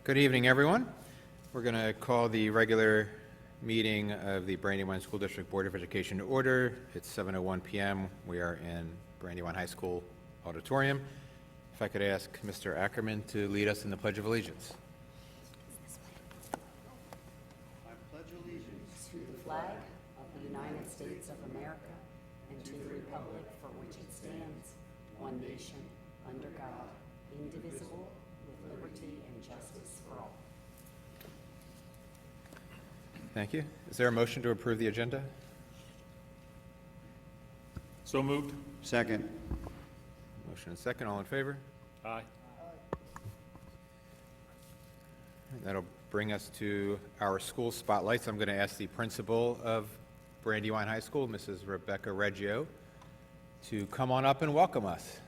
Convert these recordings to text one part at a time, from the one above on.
Good evening, everyone. We're going to call the regular meeting of the Brandywine School District Board of Education to order. It's 7:01 p.m. We are in Brandywine High School auditorium. If I could ask Mr. Ackerman to lead us in the Pledge of Allegiance. I pledge allegiance to the flag of the United States of America and to the republic for which it stands, one nation, under God, indivisible, with liberty and justice for all. Thank you. Is there a motion to approve the agenda? So moved. Second. Motion and second. All in favor? Aye. That'll bring us to our school spotlights. I'm going to ask the principal of Brandywine High School, Mrs. Rebecca Reggio, to come on up and welcome us.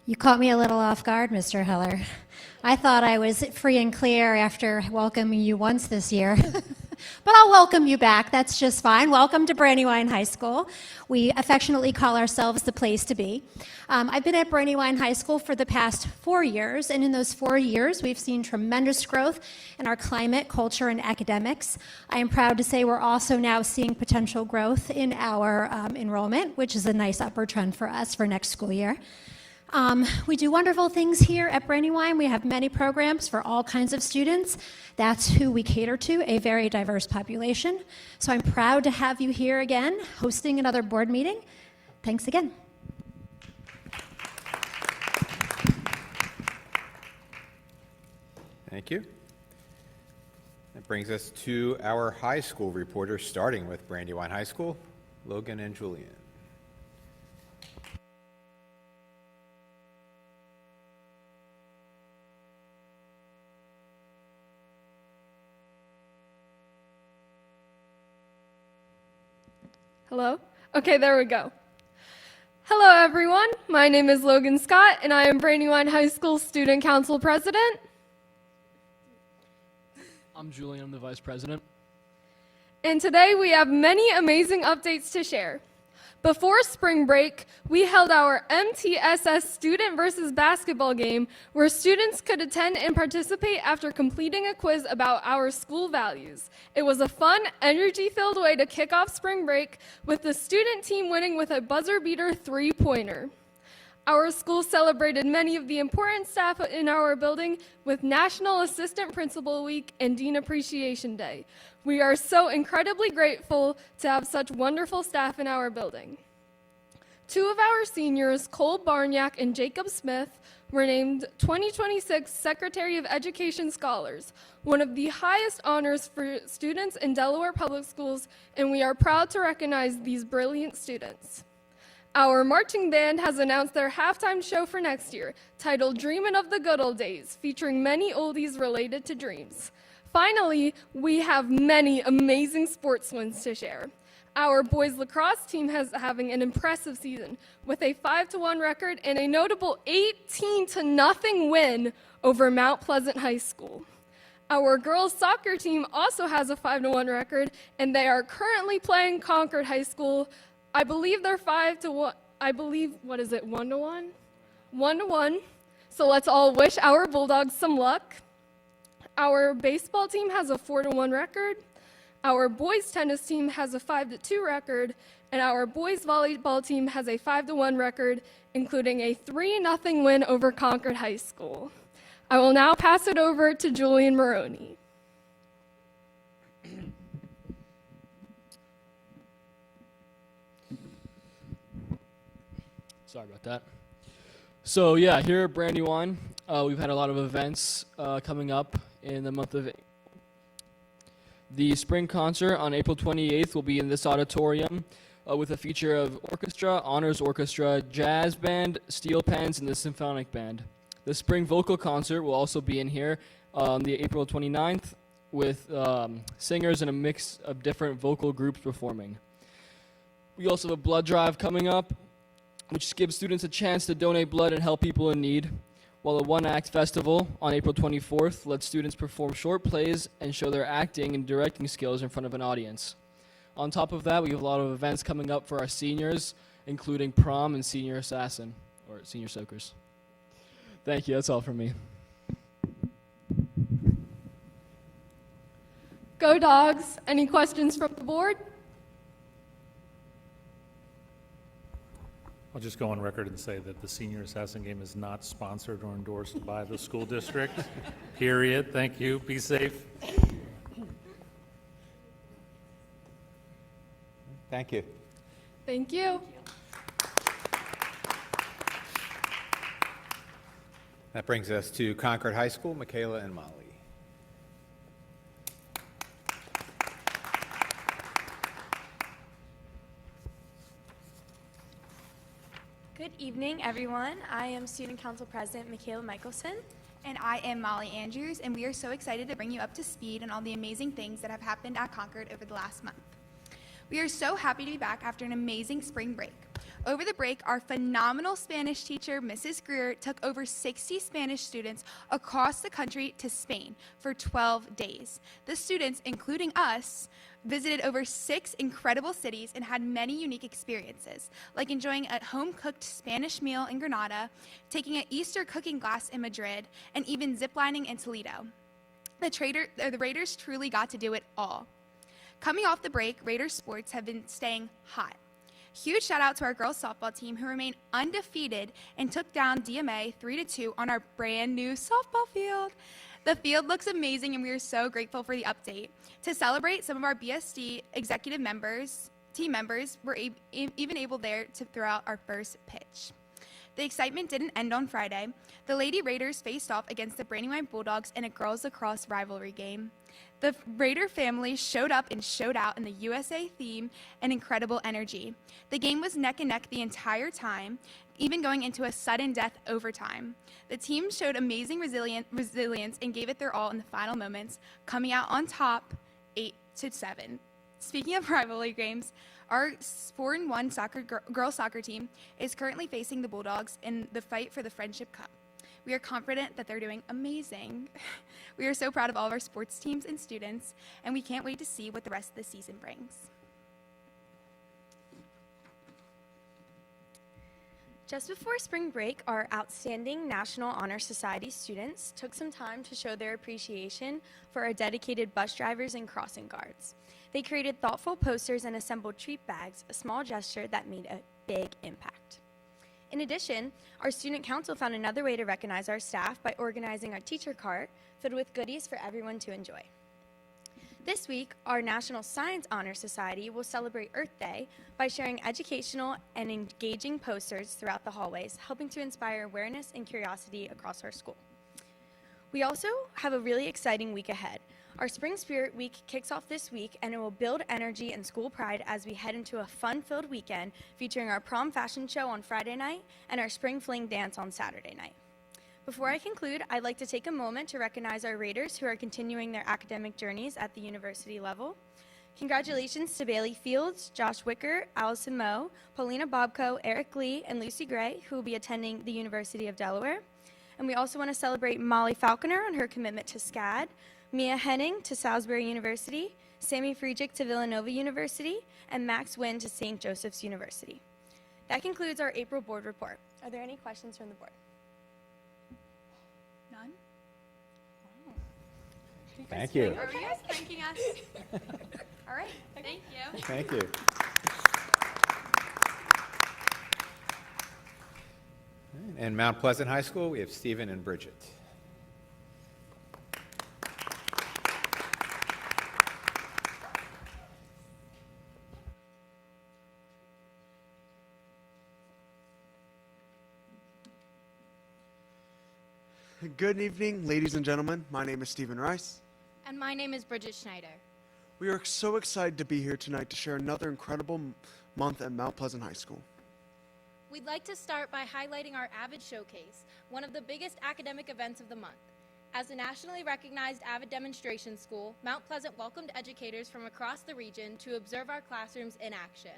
You caught me a little off guard, Mr. Heller. I thought I was free and clear after welcoming you once this year. But I'll welcome you back. That's just fine. Welcome to Brandywine High School. We affectionately call ourselves the place to be. I've been at Brandywine High School for the past 4 years, and in those 4 years, we've seen tremendous growth in our climate, culture, and academics. I am proud to say we're also now seeing potential growth in our enrollment, which is a nice upward trend for us for next school year. We do wonderful things here at Brandywine. We have many programs for all kinds of students. That's who we cater to, a very diverse population. So I'm proud to have you here again, hosting another board meeting. Thanks again. Thank you. That brings us to our high school reporters, starting with Brandywine High School, Logan and Julian. Hello? Okay, there we go. Hello, everyone. My name is Logan Scott, and I am Brandywine High School Student Council President. I'm Julian, I'm the Vice President. And today we have many amazing updates to share. Before spring break, we held our MTSS Student versus Basketball game where students could attend and participate after completing a quiz about our school values. It was a fun, energy-filled way to kick off spring break with the student team winning with a buzzer-beater three-pointer. Our school celebrated many of the important staff in our building with National Assistant Principal Week and Dean Appreciation Day. We are so incredibly grateful to have such wonderful staff in our building. Two of our seniors, Cole Barniak and Jacob Smith, were named 2026 Secretary of Education Scholars, one of the highest honors for students in Delaware Public Schools, and we are proud to recognize these brilliant students. Our marching band has announced their halftime show for next year, titled Dreamin' of the Good Old Days, featuring many oldies related to dreams. Finally, we have many amazing sports wins to share. Our boys lacrosse team is having an impressive season with a 5-1 record and a notable 18-0 win over Mount Pleasant High School. Our girls soccer team also has a 5-1 record, and they are currently playing Concord High School. I believe they're 5-1. I believe, 1-1? 1-1. So let's all wish our Bulldogs some luck. Our baseball team has a 4-1 record. Our boys tennis team has a 5-2 record. And our boys volleyball team has a 5-1 record, including a 3-0 win over Concord High School. I will now pass it over to Julian Maroney. Sorry about that. So yeah, here at Brandywine, we've had a lot of events coming up in the month of the spring concert on April 28th will be in this auditorium with a feature of orchestra, honors orchestra, jazz band, steel pans, and the symphonic band. The spring vocal concert will also be in here on the April 29th with singers and a mix of different vocal groups performing. We also have a blood drive coming up, which gives students a chance to donate blood and help people in need. while a one-act festival on April 24th lets students perform short plays and show their acting and directing skills in front of an audience. On top of that, we have a lot of events coming up for our seniors, including prom and senior assassin, or senior soakers. Thank you, that's all from me. Go Dogs! Any questions from the board? I'll just go on record and say that the senior assassin game is not sponsored or endorsed by the school district. Period. Thank you. Be safe. Thank you. Thank you. That brings us to Concord High School, Michaela and Molly. Good evening, everyone. I am Student Council President Michaela Michelson. And I am Molly Andrews, and we are so excited to bring you up to speed on all the amazing things that have happened at Concord over the last month. We are so happy to be back after an amazing spring break. Over the break, our phenomenal Spanish teacher, Mrs. Greer, took over 60 Spanish students across the country to Spain for 12 days. The students, including us, visited over 6 incredible cities and had many unique experiences, like enjoying a home-cooked Spanish meal in Granada, taking an Easter cooking class in Madrid, and even ziplining in Toledo. The Raiders truly got to do it all. Coming off the break, Raiders sports have been staying hot. Huge shout out to our girls softball team who remain undefeated and took down DMA 3-2 on our brand new softball field. The field looks amazing and we are so grateful for the update. To celebrate, some of our BSD executive team members were even able there to throw out our first pitch. The excitement didn't end on Friday. The Lady Raiders faced off against the Brandywine Bulldogs in a girls lacrosse rivalry game. The Raider family showed up and showed out in the USA theme and incredible energy. The game was neck and neck the entire time, even going into a sudden death overtime. The team showed amazing resilience and gave it their all in the final moments, coming out on top 8-7. Speaking of rivalry games, our 4-1 girls soccer team is currently facing the Bulldogs in the fight for the Friendship Cup. We are confident that they're doing amazing. We are so proud of all of our sports teams and students, and we can't wait to see what the rest of the season brings. Just before spring break, our outstanding National Honor Society students took some time to show their appreciation for our dedicated bus drivers and crossing guards. They created thoughtful posters and assembled treat bags, a small gesture that made a big impact. In addition, our student council found another way to recognize our staff by organizing our teacher cart filled with goodies for everyone to enjoy. This week, our National Science Honor Society will celebrate Earth Day by sharing educational and engaging posters throughout the hallways, helping to inspire awareness and curiosity across our school. We also have a really exciting week ahead. Our Spring Spirit Week kicks off this week, and it will build energy and school pride as we head into a fun-filled weekend featuring our prom fashion show on Friday night and our spring fling dance on Saturday night. Before I conclude, I'd like to take a moment to recognize our Raiders who are continuing their academic journeys at the university level. Congratulations to Bailey Fields, Josh Wicker, Allison Moe, Paulina Bobko, Eric Lee, and Lucy Gray, who will be attending the University of Delaware. And we also want to celebrate Molly Falconer on her commitment to SCAD, Mia Henning to Salisbury University, Sammy Friedrich to Villanova University, and Max Wynn to St. Joseph's University. That concludes our April board report. Are there any questions from the board? None? Thank you. Are you guys thanking us? All right, thank you. Thank you. In Mount Pleasant High School, we have Stephen and Bridget. Good evening, ladies and gentlemen. My name is Stephen Rice. And my name is Bridget Schneider. We are so excited to be here tonight to share another incredible month at Mount Pleasant High School. We'd like to start by highlighting our AVID Showcase, one of the biggest academic events of the month. As a nationally recognized AVID demonstration school, Mount Pleasant welcomed educators from across the region to observe our classrooms in action.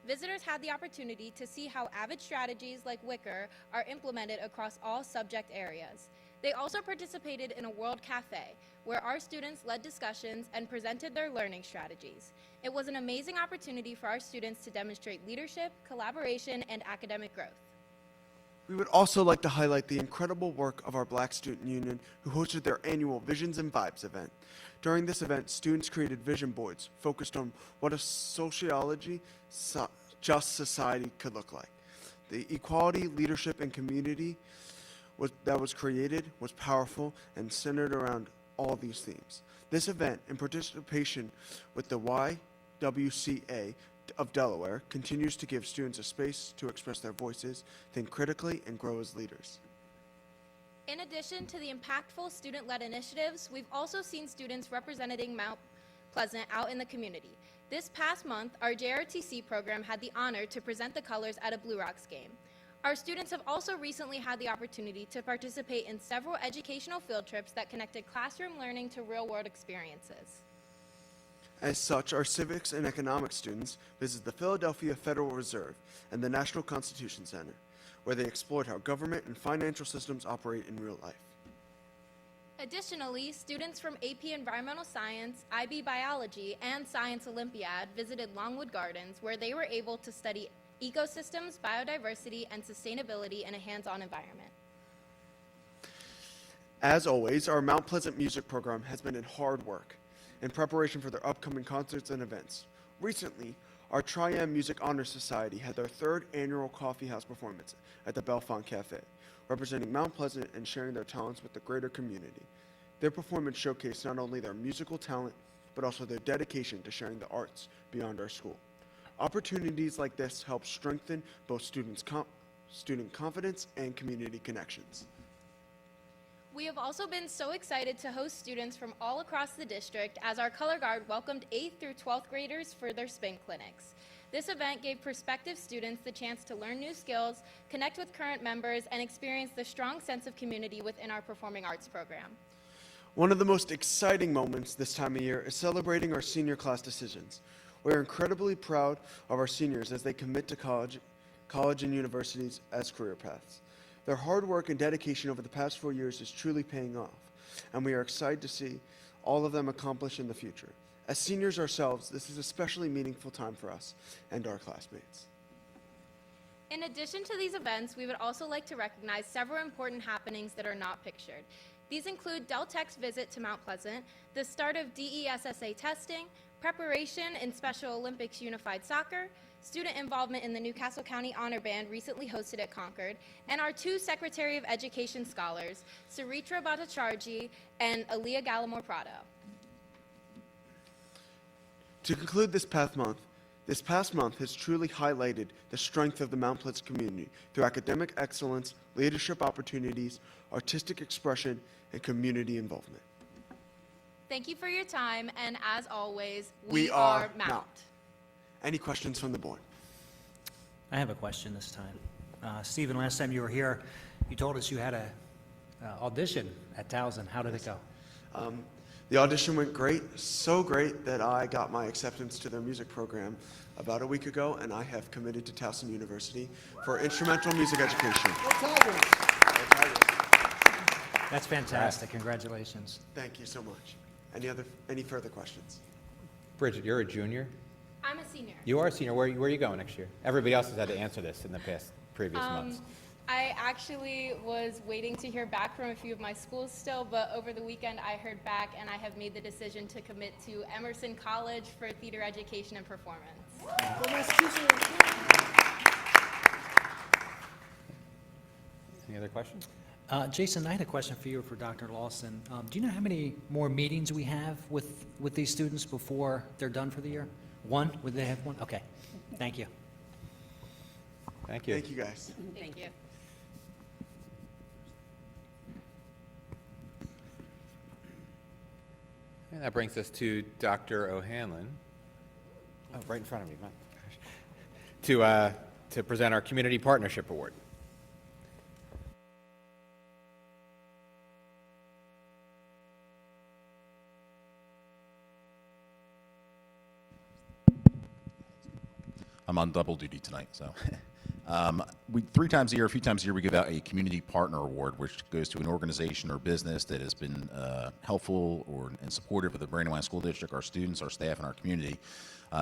visitors had the opportunity to see how AVID strategies like Wicker are implemented across all subject areas. They also participated in a World Cafe, where our students led discussions and presented their learning strategies. It was an amazing opportunity for our students to demonstrate leadership, collaboration, and academic growth. We would also like to highlight the incredible work of our Black Student Union, who hosted their annual Visions and Vibes event. During this event, students created vision boards focused on what a just society could look like. The equality, leadership, and community that was created was powerful and centered around all these themes. This event, in participation with the YWCA of Delaware, continues to give students a space to express their voices, think critically, and grow as leaders. In addition to the impactful student-led initiatives, we've also seen students representing Mount Pleasant out in the community. This past month, our JRTC program had the honor to present the colors at a Blue Rocks game. Our students have also recently had the opportunity to participate in several educational field trips that connected classroom learning to real-world experiences. As such, our civics and economics students visited the Philadelphia Federal Reserve and the National Constitution Center, where they explored how government and financial systems operate in real life. Additionally, students from AP Environmental Science, IB Biology, and Science Olympiad visited Longwood Gardens, where they were able to study ecosystems, biodiversity, and sustainability in a hands-on environment. As always, our Mount Pleasant music program has been in hard work in preparation for their upcoming concerts and events. Recently, our Tri-M Music Honor Society had their 3rd annual coffee house performance at the Bellefonte Cafe, representing Mount Pleasant and sharing their talents with the greater community. Their performance showcased not only their musical talent, but also their dedication to sharing the arts beyond our school. Opportunities like this help strengthen both student confidence and community connections. We have also been so excited to host students from all across the district as our color guard welcomed 8th through 12th graders for their spin clinics. This event gave prospective students the chance to learn new skills, connect with current members, and experience the strong sense of community within our performing arts program. One of the most exciting moments this time of year is celebrating our senior class decisions. We are incredibly proud of our seniors as they commit to college and universities as career paths. Their hard work and dedication over the past 4 years is truly paying off, and we are excited to see all of them accomplish in the future. As seniors ourselves, this is an especially meaningful time for us and our classmates. In addition to these events, we would also like to recognize several important happenings that are not pictured. These include Del Tech's visit to Mount Pleasant, the start of DESSA testing, preparation in Special Olympics Unified Soccer, student involvement in the Newcastle County Honor Band recently hosted at Concord, and our 2 Secretary of Education scholars, Saritra Bhattacharjee and Aaliyah Gallimore Prado. To conclude this past month has truly highlighted the strength of the Mount Pleasant community through academic excellence, leadership opportunities, artistic expression, and community involvement. Thank you for your time, and as always, we are Mount. Any questions from the board? I have a question this time. Stephen, last time you were here, you told us you had a audition at Towson. How did it go? The audition went great, so great that I got my acceptance to their music program about a week ago, and I have committed to Towson University for instrumental music education. That's fantastic. Congratulations. Thank you so much. Any further questions? Bridget, you're a junior? I'm a senior. You are a senior. Where are you going next year? Everybody else has had to answer this in the previous months. I actually was waiting to hear back from a few of my schools still, but over the weekend I heard back and I have made the decision to commit to Emerson College for theater education and performance. Any other questions? Jason, I had a question for you or for Dr. Lawson. Do you know how many more meetings we have with these students before they're done for the year? One? Would they have one? Okay. Thank you. Thank you. Thank you, guys. Thank you. And that brings us to Dr. O'Hanlon. Oh, right in front of me. My gosh. To present our Community Partnership Award. I'm on double duty tonight, so. We 3 times a year, a few times a year, we give out a community partner award, which goes to an organization or business that has been helpful and supportive of the Brandywine School District, our students, our staff, and our community.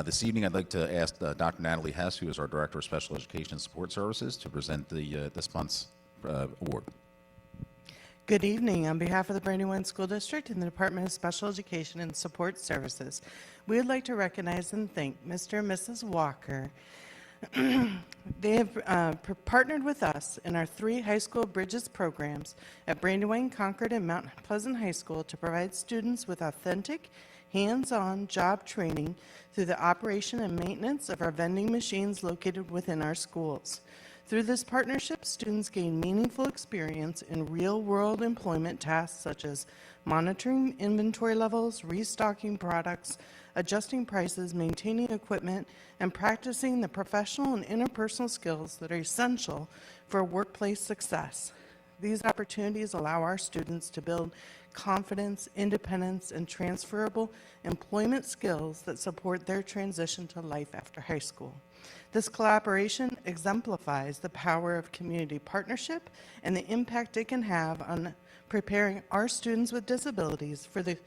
This evening, I'd like to ask Dr. Natalie Hess, who is our Director of Special Education and Support Services, to present this month's award. Good evening. On behalf of the Brandywine School District and the Department of Special Education and Support Services, we would like to recognize and thank Mr. and Mrs. Walker. They have partnered with us in our 3 high school Bridges programs at Brandywine, Concord, and Mount Pleasant High School to provide students with authentic, hands-on job training through the operation and maintenance of our vending machines located within our schools. Through this partnership, students gain meaningful experience in real-world employment tasks such as monitoring inventory levels, restocking products, adjusting prices, maintaining equipment, and practicing the professional and interpersonal skills that are essential for workplace success. These opportunities allow our students to build confidence, independence, and transferable employment skills that support their transition to life after high school. This collaboration exemplifies the power of community partnership and the impact it can have on preparing our students with disabilities for the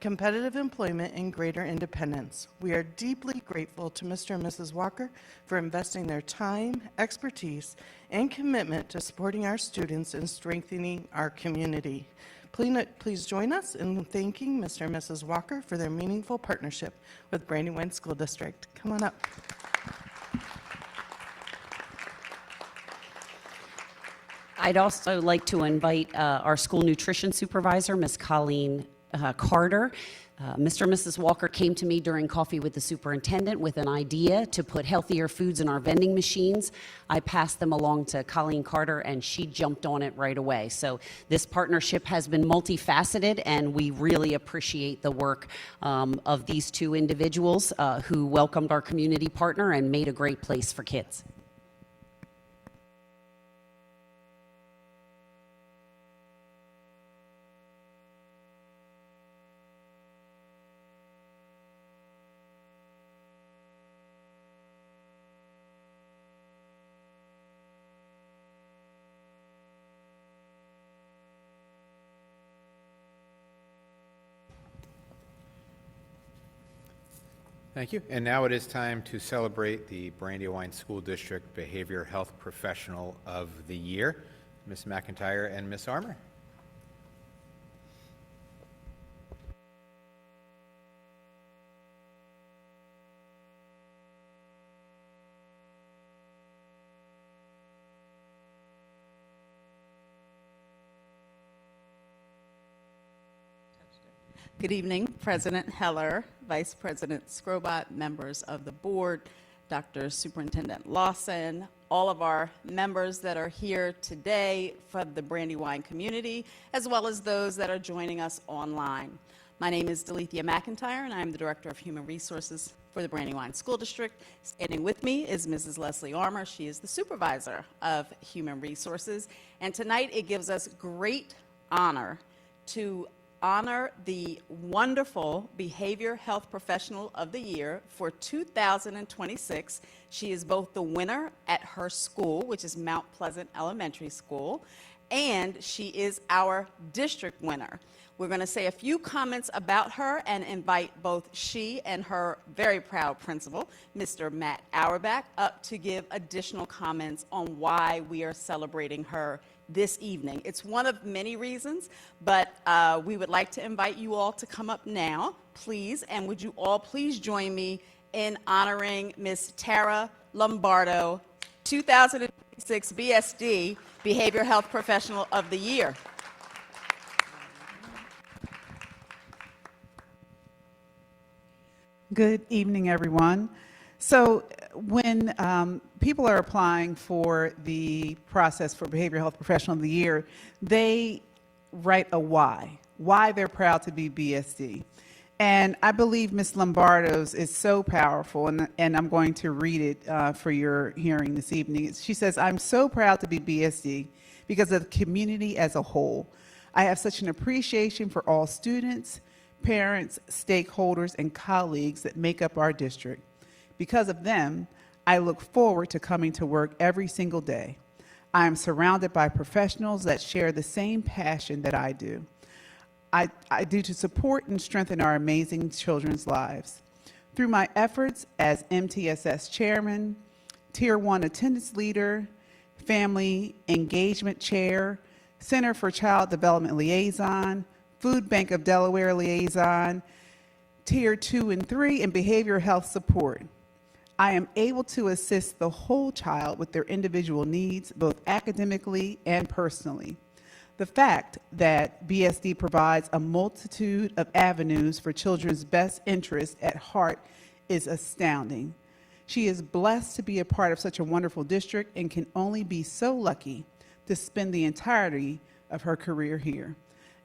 competitive employment and greater independence. We are deeply grateful to Mr. and Mrs. Walker for investing their time, expertise, and commitment to supporting our students and strengthening our community. Please join us in thanking Mr. and Mrs. Walker for their meaningful partnership with Brandywine School District. Come on up. I'd also like to invite our school nutrition supervisor, Ms. Colleen Carter. Mr. and Mrs. Walker came to me during coffee with the superintendent with an idea to put healthier foods in our vending machines. I passed them along to Colleen Carter, and she jumped on it right away. So this partnership has been multifaceted, and we really appreciate the work of these 2 individuals who welcomed our community partner and made a great place for kids. Thank you. And now it is time to celebrate the Brandywine School District Behavior Health Professional of the Year, Ms. McIntyre and Ms. Armour. Good evening, President Heller, Vice President Scrobot, members of the board, Dr. Superintendent Lawson, all of our members that are here today from the Brandywine community, as well as those that are joining us online. My name is Delethea McIntyre, and I'm the Director of Human Resources for the Brandywine School District. Standing with me is Mrs. Leslie Armour. She is the Supervisor of Human Resources. And tonight it gives us great honor to honor the wonderful Behavior Health Professional of the Year for 2026. She is both the winner at her school, which is Mount Pleasant Elementary School, and she is our district winner. We're going to say a few comments about her and invite both she and her very proud principal, Mr. Matt Auerbach, up to give additional comments on why we are celebrating her this evening. It's one of many reasons, but we would like to invite you all to come up now, please, and would you all please join me in honoring Ms. Tara Lombardo, 2026 BSD Behavior Health Professional of the Year. Good evening, everyone. So when people are applying for the process for Behavioral Health Professional of the Year, they write a why they're proud to be BSD. And I believe Ms. Lombardo's is so powerful, and I'm going to read it for your hearing this evening. She says, "I'm so proud to be BSD because of the community as a whole. I have such an appreciation for all students, parents, stakeholders, and colleagues that make up our district. Because of them, I look forward to coming to work every single day. I am surrounded by professionals that share the same passion that I do. I do to support and strengthen our amazing children's lives. Through my efforts as MTSS chairman, Tier 1 attendance leader, family engagement chair, Center for Child Development liaison, Food Bank of Delaware liaison, Tier 2 and 3, and behavioral health support, I am able to assist the whole child with their individual needs, both academically and personally. The fact that BSD provides a multitude of avenues for children's best interests at heart is astounding. She is blessed to be a part of such a wonderful district and can only be so lucky to spend the entirety of her career here.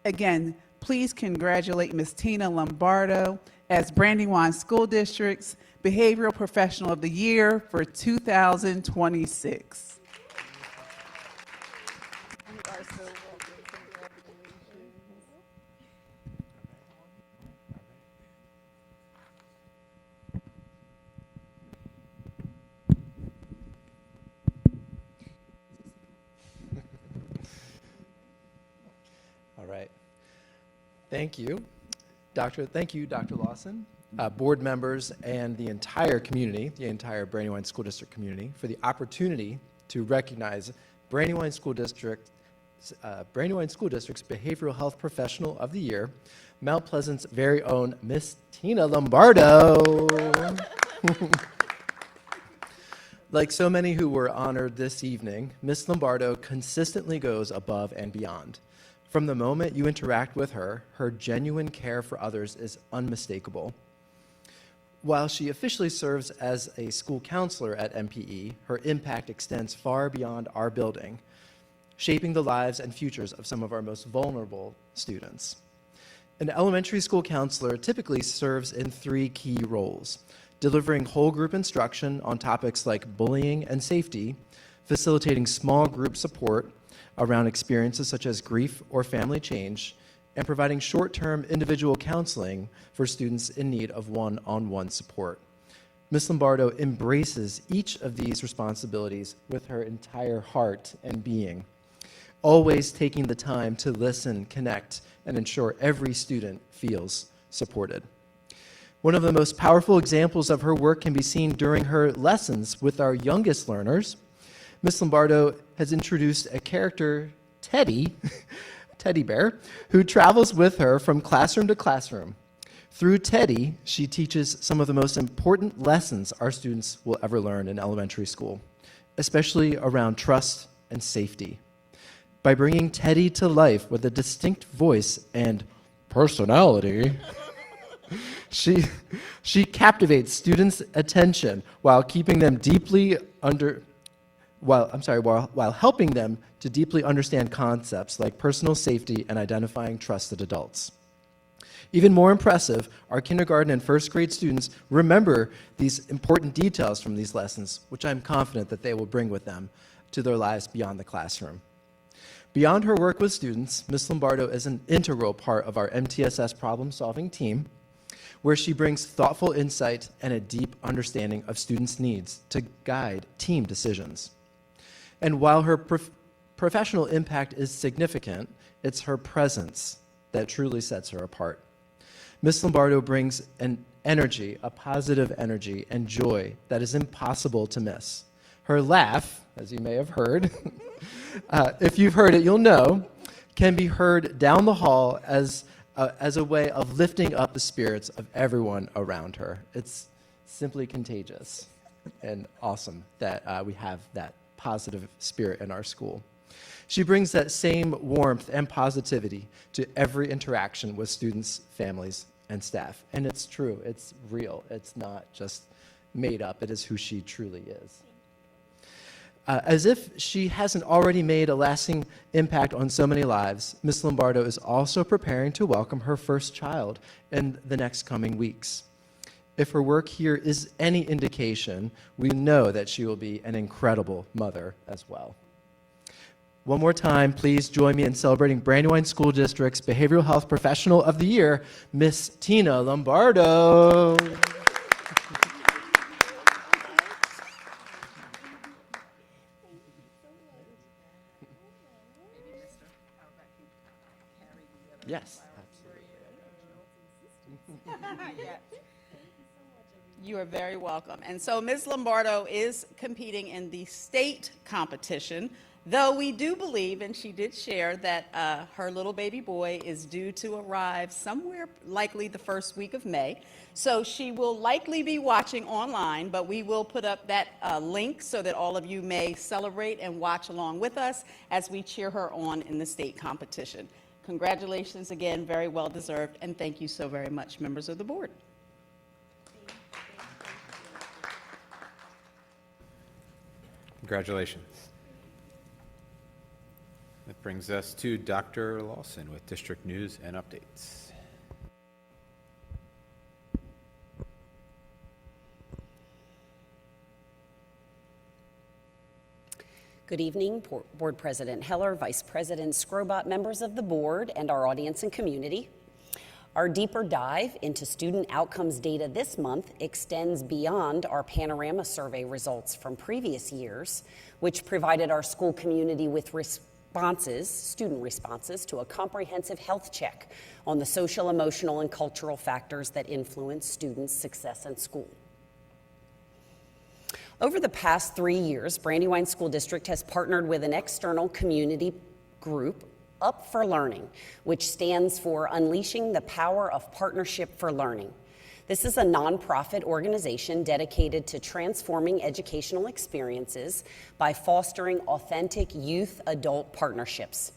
Again, please congratulate Ms. Tina Lombardo as Brandywine School District's Behavioral Professional of the Year for 2026. All right. Thank you, Dr. Lawson, board members, and the entire community, the entire Brandywine School District community, for the opportunity to recognize Brandywine School District's Behavioral Health Professional of the Year, Mount Pleasant's very own Miss Tina Lombardo. Like so many who were honored this evening, Miss Lombardo consistently goes above and beyond. From the moment you interact with her, her genuine care for others is unmistakable. While she officially serves as a school counselor at MPE, her impact extends far beyond our building, shaping the lives and futures of some of our most vulnerable students. An elementary school counselor typically serves in 3 key roles: delivering whole group instruction on topics like bullying and safety, facilitating small group support around experiences such as grief or family change, and providing short-term individual counseling for students in need of one-on-one support. Ms. Lombardo embraces each of these responsibilities with her entire heart and being, always taking the time to listen, connect, and ensure every student feels supported. One of the most powerful examples of her work can be seen during her lessons with our youngest learners. Ms. Lombardo has introduced a character, Teddy Bear, who travels with her from classroom to classroom. Through Teddy, she teaches some of the most important lessons our students will ever learn in elementary school, especially around trust and safety. By bringing Teddy to life with a distinct voice and personality, she captivates students' attention while keeping them while helping them to deeply understand concepts like personal safety and identifying trusted adults. Even more impressive, our kindergarten and first grade students remember these important details from these lessons, which I'm confident that they will bring with them to their lives beyond the classroom. Beyond her work with students, Ms. Lombardo is an integral part of our MTSS problem-solving team, where she brings thoughtful insight and a deep understanding of students' needs to guide team decisions. And while her professional impact is significant, it's her presence that truly sets her apart. Ms. Lombardo brings an energy, a positive energy and joy that is impossible to miss. Her laugh, as you may have heard, if you've heard it, you'll know, can be heard down the hall as a way of lifting up the spirits of everyone around her. It's simply contagious and awesome that we have that positive spirit in our school. She brings that same warmth and positivity to every interaction with students, families, and staff. And it's true, it's real, it's not just made up, it is who she truly is. As if she hasn't already made a lasting impact on so many lives, Ms. Lombardo is also preparing to welcome her first child in the next coming weeks. If her work here is any indication, we know that she will be an incredible mother as well. One more time, please join me in celebrating Brandywine School District's Behavioral Health Professional of the Year, Miss Tina Lombardo. Yes. You are very welcome. And so Ms. Lombardo is competing in the state competition, though we do believe, and she did share, that her little baby boy is due to arrive somewhere likely the first week of May. So she will likely be watching online, but we will put up that link so that all of you may celebrate and watch along with us as we cheer her on in the state competition. Congratulations again, very well deserved, and thank you so very much, members of the board. Congratulations. That brings us to Dr. Lawson with district news and updates. Good evening, Board President Heller, Vice President Scrobot, members of the board, and our audience and community. Our deeper dive into student outcomes data this month extends beyond our Panorama survey results from previous years, which provided our school community with student responses to a comprehensive health check on the social, emotional, and cultural factors that influence students' success in school. Over the past 3 years, Brandywine School District has partnered with an external community group, Up for Learning, which stands for Unleashing the Power of Partnership for Learning. This is a nonprofit organization dedicated to transforming educational experiences by fostering authentic youth-adult partnerships.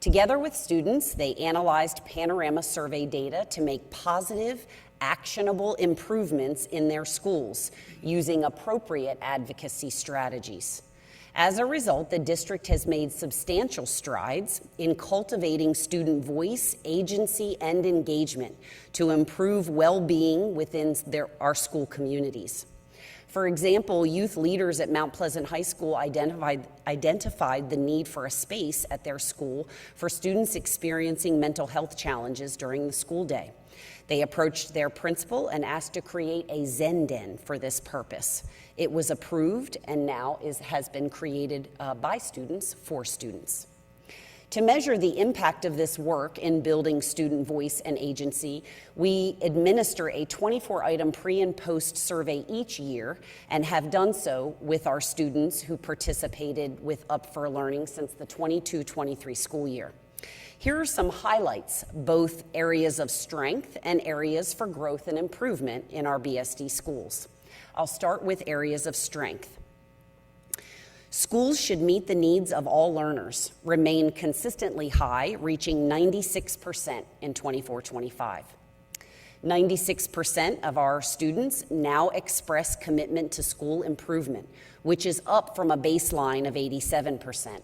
Together with students, they analyzed Panorama survey data to make positive, actionable improvements in their schools using appropriate advocacy strategies. As a result, the district has made substantial strides in cultivating student voice, agency, and engagement to improve well-being within our school communities. For example, youth leaders at Mount Pleasant High School identified the need for a space at their school for students experiencing mental health challenges during the school day. They approached their principal and asked to create a Zen Den for this purpose. It was approved and now has been created by students for students. To measure the impact of this work in building student voice and agency, we administer a 24-item pre- and post-survey each year and have done so with our students who participated with Up for Learning since the 22-23 school year. Here are some highlights, both areas of strength and areas for growth and improvement in our BSD schools. I'll start with areas of strength. Schools should meet the needs of all learners, remain consistently high, reaching 96% in 24-25. 96% of our students now express commitment to school improvement, which is up from a baseline of 87%.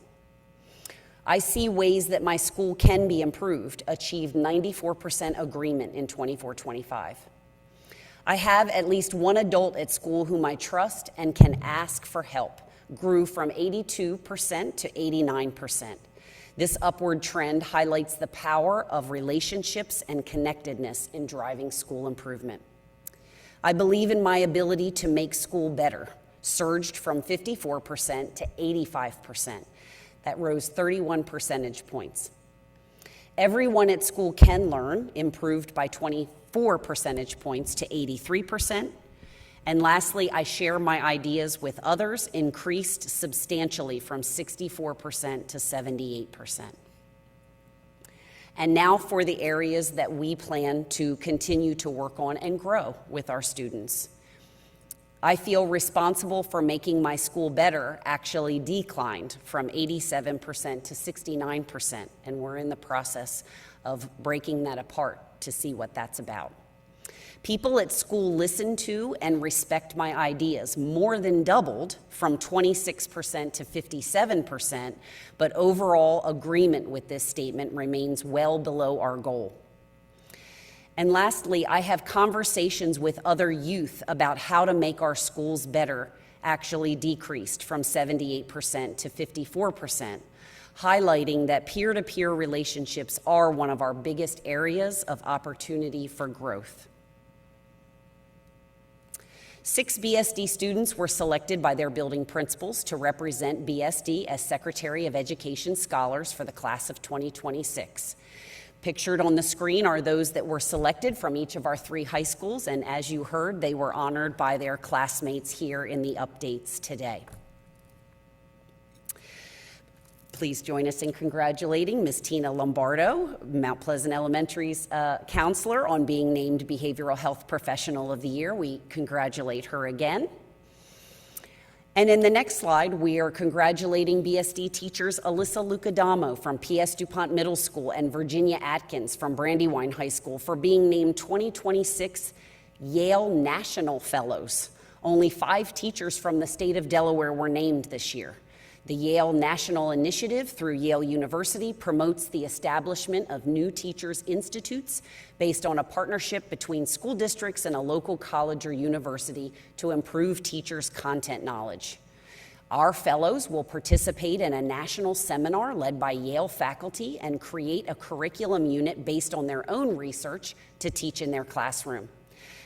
I see ways that my school can be improved, achieved 94% agreement in 24-25. I have at least one adult at school whom I trust and can ask for help, grew from 82% to 89%. This upward trend highlights the power of relationships and connectedness in driving school improvement. I believe in my ability to make school better, surged from 54% to 85%. That rose 31 percentage points. Everyone at school can learn, improved by 24 percentage points to 83%. And lastly, I share my ideas with others, increased substantially from 64% to 78%. And now for the areas that we plan to continue to work on and grow with our students. I feel responsible for making my school better actually declined from 87% to 69%, and we're in the process of breaking that apart to see what that's about. People at school listen to and respect my ideas, more than doubled from 26% to 57%, but overall agreement with this statement remains well below our goal. And lastly, I have conversations with other youth about how to make our schools better, actually decreased from 78% to 54%, highlighting that peer-to-peer relationships are one of our biggest areas of opportunity for growth. 6 BSD students were selected by their building principals to represent BSD as Secretary of Education Scholars for the class of 2026. Pictured on the screen are those that were selected from each of our 3 high schools, and as you heard, they were honored by their classmates here in the updates today. Please join us in congratulating Ms. Tina Lombardo, Mount Pleasant Elementary's counselor, on being named Behavioral Health Professional of the Year. We congratulate her again. And in the next slide, we are congratulating BSD teachers Alyssa Lucadamo from P.S. DuPont Middle School and Virginia Atkins from Brandywine High School for being named 2026 Yale National Fellows. Only 5 teachers from the state of Delaware were named this year. The Yale National Initiative through Yale University promotes the establishment of new teachers' institutes based on a partnership between school districts and a local college or university to improve teachers' content knowledge. Our fellows will participate in a national seminar led by Yale faculty and create a curriculum unit based on their own research to teach in their classroom.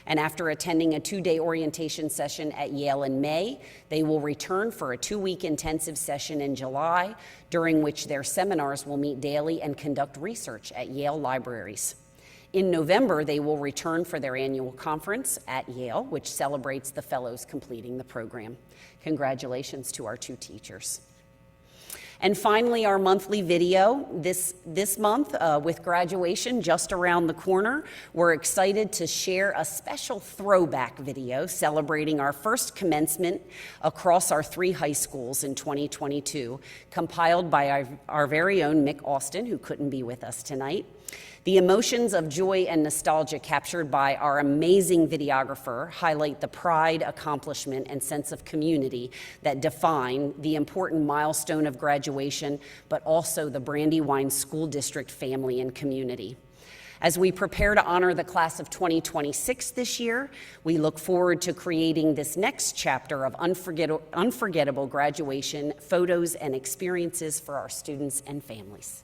And after attending a 2-day orientation session at Yale in May, they will return for a 2-week intensive session in July, during which their seminars will meet daily and conduct research at Yale libraries. In November, they will return for their annual conference at Yale, which celebrates the fellows completing the program. Congratulations to our 2 teachers. And finally, our monthly video this month, with graduation just around the corner, we're excited to share a special throwback video celebrating our first commencement across our 3 high schools in 2022, compiled by our very own Mick Austin, who couldn't be with us tonight. The emotions of joy and nostalgia captured by our amazing videographer highlight the pride, accomplishment, and sense of community that define the important milestone of graduation, but also the Brandywine School District family and community. As we prepare to honor the class of 2026 this year, we look forward to creating this next chapter of unforgettable graduation photos and experiences for our students and families.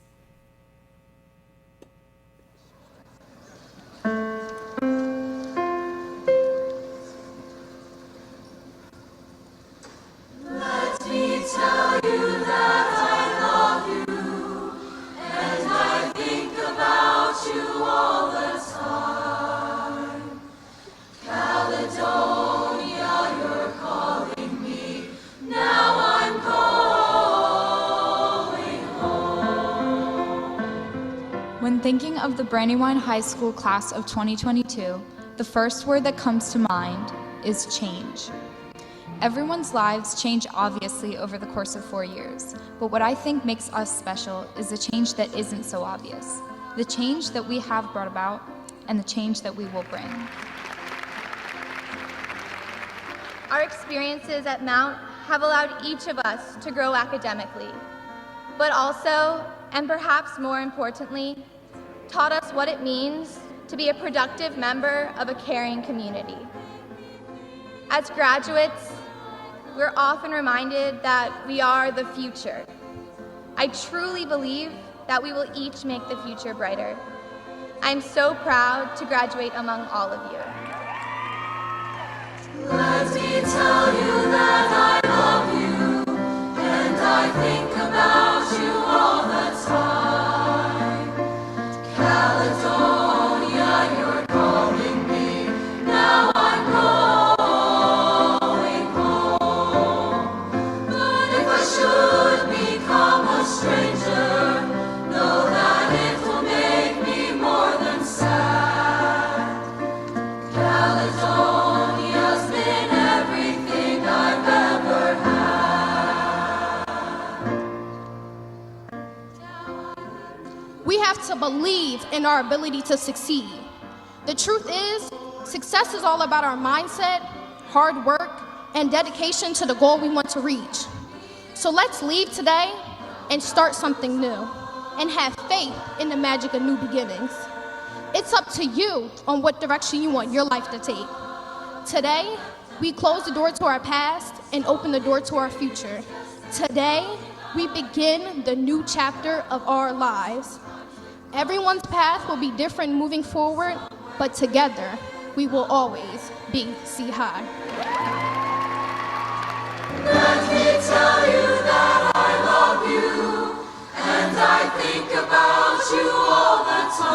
Let me tell you that I love you, and I think about you all the time. Caledonia, you're calling me, now I'm going home. When thinking of the Brandywine High School class of 2022, the first word that comes to mind is change. Everyone's lives change obviously over the course of 4 years, but what I think makes us special is the change that isn't so obvious, the change that we have brought about, and the change that we will bring. Our experiences at Mount have allowed each of us to grow academically, but also, and perhaps more importantly, taught us what it means to be a productive member of a caring community. As graduates, we're often reminded that we are the future. I truly believe that we will each make the future brighter. I'm so proud to graduate among all of you. Let me tell you that I love you, and I think about you all the time. Caledonia, you're calling me, now I'm going home. But if I should become a stranger, know that it will make me more than sad. Caledonia's been everything I've ever had. We have to believe in our ability to succeed. The truth is, success is all about our mindset, hard work, and dedication to the goal we want to reach. So let's leave today and start something new, and have faith in the magic of new beginnings. It's up to you on what direction you want your life to take. Today, we close the door to our past and open the door to our future. Today, we begin the new chapter of our lives. Everyone's path will be different moving forward, but together, we will always be C-High. Let me tell you that I love you, and I think about you all the time.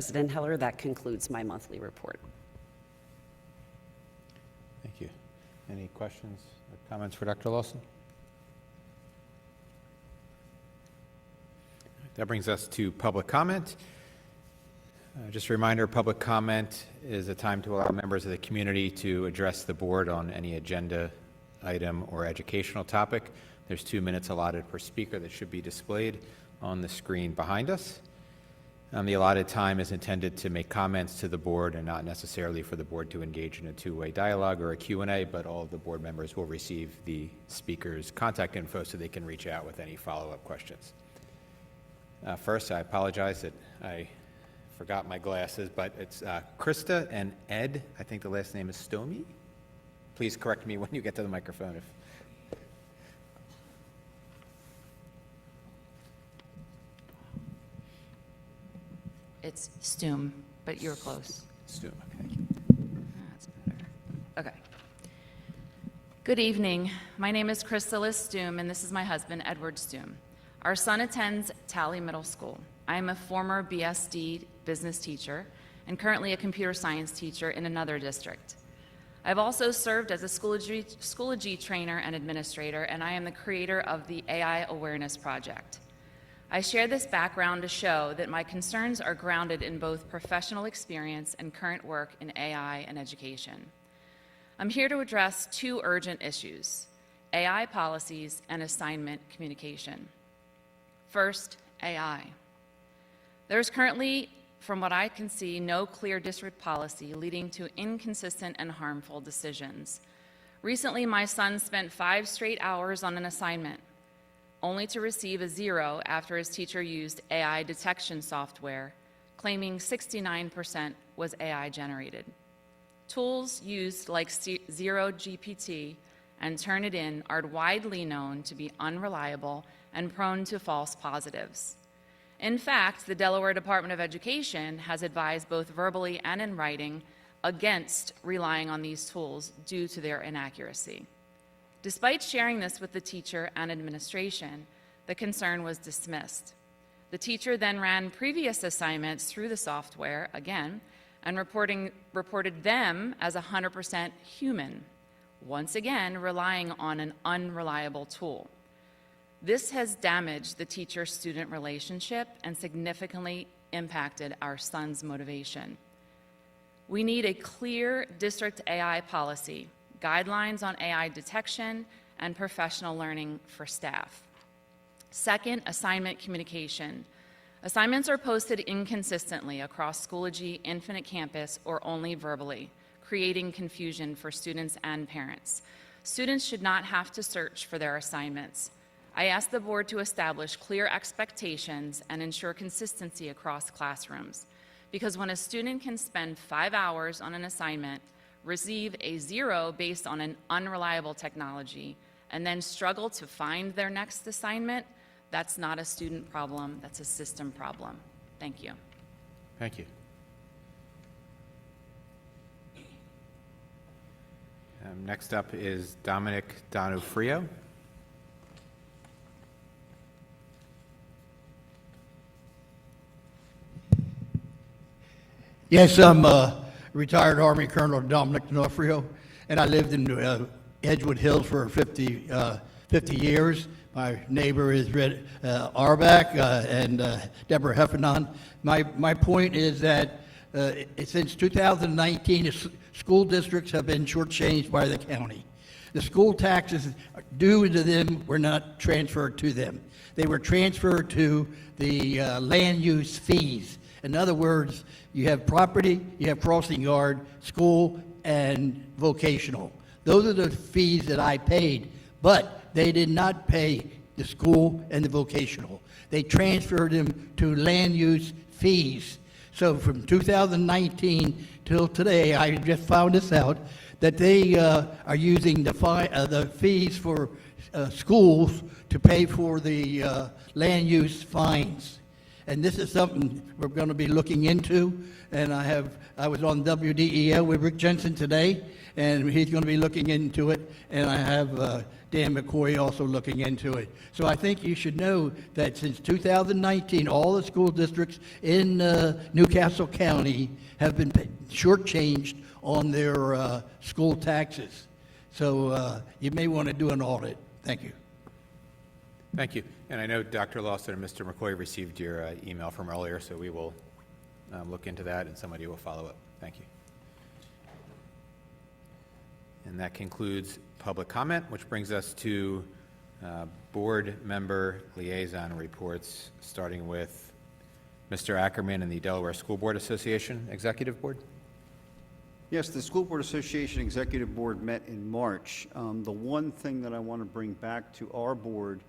President Heller, that concludes my monthly report. Thank you. Any questions or comments for Dr. Lawson? That brings us to public comment. Just a reminder, public comment is a time to allow members of the community to address the board on any agenda item or educational topic. There's 2 minutes allotted per speaker that should be displayed on the screen behind us. The allotted time is intended to make comments to the board and not necessarily for the board to engage in a two-way dialogue or a Q&A, but all of the board members will receive the speaker's contact info so they can reach out with any follow-up questions. First, I apologize that I forgot my glasses, but it's Krista and Ed. I think the last name is Stomey. Please correct me when you get to the microphone. It's Stoom, but you're close. Stoom, okay. That's better. Okay. Good evening. My name is Crystal Stoom, and this is my husband, Edward Stoom. Our son attends Tally Middle School. I am a former BSD business teacher and currently a computer science teacher in another district. I've also served as a Schoology trainer and administrator, and I am the creator of the AI Awareness Project. I share this background to show that my concerns are grounded in both professional experience and current work in AI and education. I'm here to address two urgent issues: AI policies and assignment communication. First, AI. There's currently, from what I can see, no clear district policy leading to inconsistent and harmful decisions. Recently, my son spent 5 straight hours on an assignment, only to receive a 0 after his teacher used AI detection software, claiming 69% was AI generated. Tools used like ZeroGPT and Turnitin are widely known to be unreliable and prone to false positives. In fact, the Delaware Department of Education has advised both verbally and in writing against relying on these tools due to their inaccuracy. Despite sharing this with the teacher and administration, the concern was dismissed. The teacher then ran previous assignments through the software again and reported them as 100% human, once again relying on an unreliable tool. This has damaged the teacher-student relationship and significantly impacted our son's motivation. We need a clear district AI policy, guidelines on AI detection, and professional learning for staff. Second, assignment communication. Assignments are posted inconsistently across Schoology, Infinite Campus, or only verbally, creating confusion for students and parents. Students should not have to search for their assignments. I ask the board to establish clear expectations and ensure consistency across classrooms, because when a student can spend 5 hours on an assignment, receive a 0 based on an unreliable technology, and then struggle to find their next assignment, that's not a student problem, that's a system problem. Thank you. Thank you. Next up is Dominic Donofrio. Yes, I'm retired Army Colonel Dominic Donofrio, and I lived in Edgewood Hills for 50 years. My neighbor is Red Arbach and Deborah Heffernan. My point is that since 2019, school districts have been shortchanged by the county. The school taxes due to them were not transferred to them. They were transferred to the land use fees. In other words, you have property, you have crossing guard, school, and vocational. Those are the fees that I paid, but they did not pay the school and the vocational. They transferred them to land use fees. So from 2019 till today, I just found this out, that they are using the fees for schools to pay for the land use fines. And this is something we're going to be looking into. And I was on WDEL with Rick Jensen today, and he's going to be looking into it, and I have Dan McCoy also looking into it. So I think you should know that since 2019, all the school districts in Newcastle County have been shortchanged on their school taxes. So you may want to do an audit. Thank you. Thank you. And I know Dr. Lawson and Mr. McCoy received your email from earlier, so we will look into that and somebody will follow up. Thank you. And that concludes public comment, which brings us to board member liaison reports, starting with Mr. Ackerman and the Delaware School Board Association Executive Board. Yes, the School Board Association Executive Board met in March. The one thing that I want to bring back to our board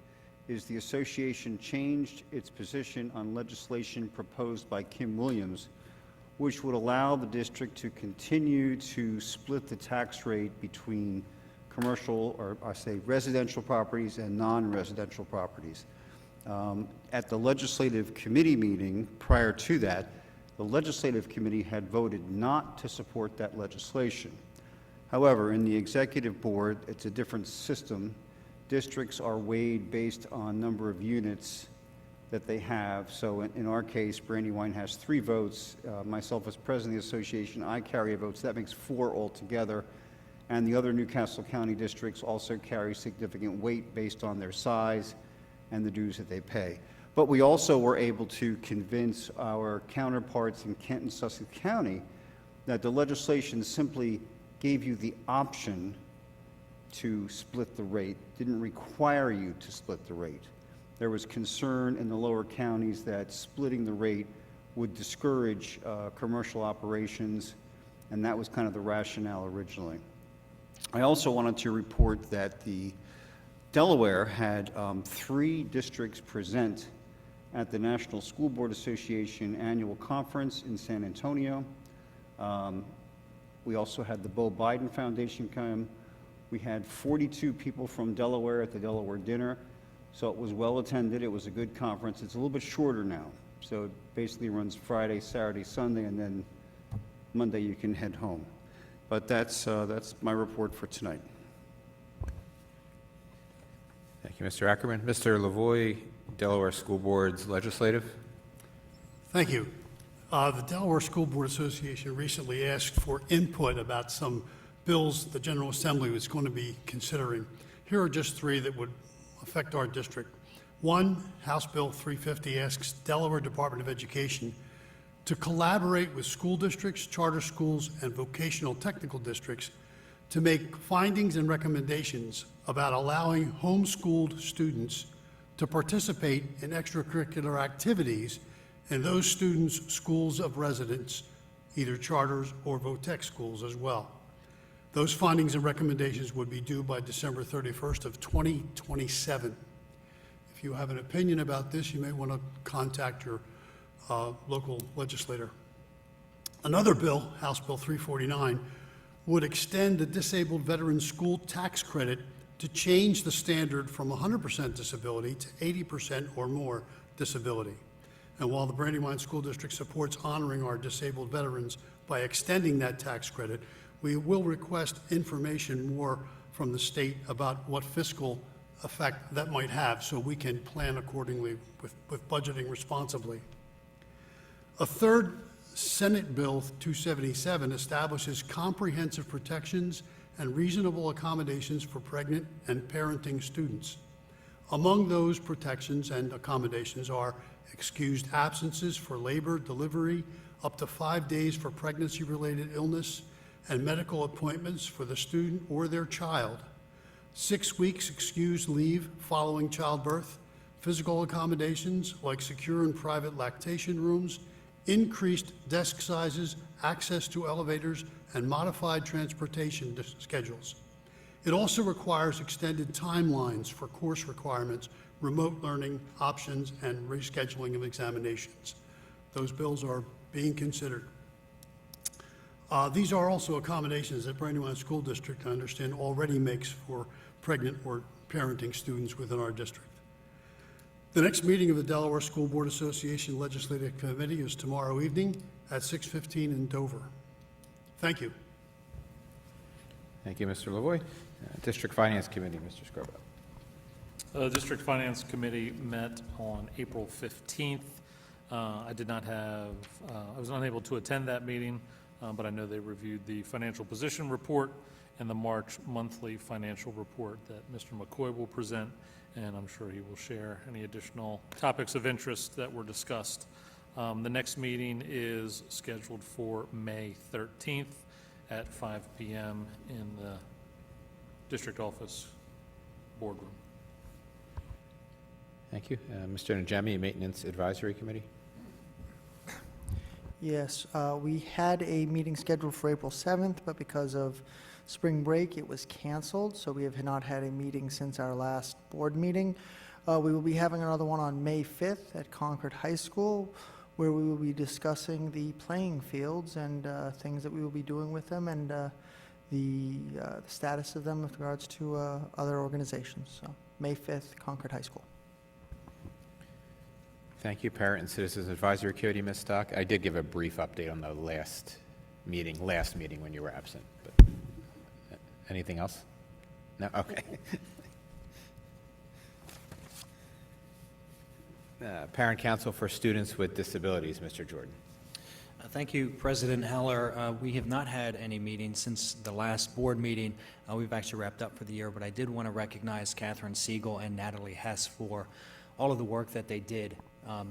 is the association changed its position on legislation proposed by Kim Williams, which would allow the district to continue to split the tax rate between commercial, or I say residential properties and non-residential properties. At the legislative committee meeting prior to that, the legislative committee had voted not to support that legislation. However, in the executive board, it's a different system. Districts are weighed based on number of units that they have. So in our case, Brandywine has 3 votes. Myself as president of the association, I carry a vote, so that makes 4 altogether. And the other Newcastle County districts also carry significant weight based on their size and the dues that they pay. But we also were able to convince our counterparts in Kent and Sussex County that the legislation simply gave you the option to split the rate, didn't require you to split the rate. There was concern in the lower counties that splitting the rate would discourage commercial operations, and that was kind of the rationale originally. I also wanted to report that the Delaware had 3 districts present at the National School Board Association annual conference in San Antonio. We also had the Bo Biden Foundation come. We had 42 people from Delaware at the Delaware dinner, so it was well attended. It was a good conference. It's a little bit shorter now, so it basically runs Friday, Saturday, Sunday, and then Monday you can head home. But that's my report for tonight. Thank you, Mr. Ackerman. Mr. Lavoie, Delaware School Board's legislative. Thank you. The Delaware School Board Association recently asked for input about some bills the General Assembly was going to be considering. Here are just 3 that would affect our district. 1, House Bill 350 asks Delaware Department of Education to collaborate with school districts, charter schools, and vocational technical districts to make findings and recommendations about allowing homeschooled students to participate in extracurricular activities in those students' schools of residence, either charters or VOTEC schools as well. Those findings and recommendations would be due by December 31st of 2027. If you have an opinion about this, you may want to contact your local legislator. Another bill, House Bill 349, would extend the disabled veteran school tax credit to change the standard from 100% disability to 80% or more disability. And while the Brandywine School District supports honoring our disabled veterans by extending that tax credit, we will request information more from the state about what fiscal effect that might have so we can plan accordingly with budgeting responsibly. A third Senate Bill 277 establishes comprehensive protections and reasonable accommodations for pregnant and parenting students. Among those protections and accommodations are excused absences for labor, delivery, up to 5 days for pregnancy-related illness, and medical appointments for the student or their child, 6 weeks excused leave following childbirth, physical accommodations like secure and private lactation rooms, increased desk sizes, access to elevators, and modified transportation schedules. It also requires extended timelines for course requirements, remote learning options, and rescheduling of examinations. Those bills are being considered. These are also accommodations that Brandywine School District, I understand, already makes for pregnant or parenting students within our district. The next meeting of the Delaware School Board Association Legislative Committee is tomorrow evening at 6:15 in Dover. Thank you. Thank you, Mr. Lavoy. District Finance Committee, Mr. Scrubba. The District Finance Committee met on April 15th. I was unable to attend that meeting, but I know they reviewed the financial position report and the March monthly financial report that Mr. McCoy will present, and I'm sure he will share any additional topics of interest that were discussed. The next meeting is scheduled for May 13th at 5 p.m. in the district office boardroom. Thank you. Mr. Najemi, Maintenance Advisory Committee. Yes, we had a meeting scheduled for April 7th, but because of spring break, it was canceled, so we have not had a meeting since our last board meeting. We will be having another one on May 5th at Concord High School, where we will be discussing the playing fields and things that we will be doing with them and the status of them with regards to other organizations. So, May 5th, Concord High School. Thank you. Parent and Citizens Advisory Committee, Ms. Stock. I did give a brief update on the last meeting when you were absent. But anything else? No? Okay. Parent Council for Students with Disabilities, Mr. Jordan. Thank you, President Heller. We have not had any meetings since the last board meeting. We've actually wrapped up for the year, but I did want to recognize Catherine Siegel and Natalie Hess for all of the work that they did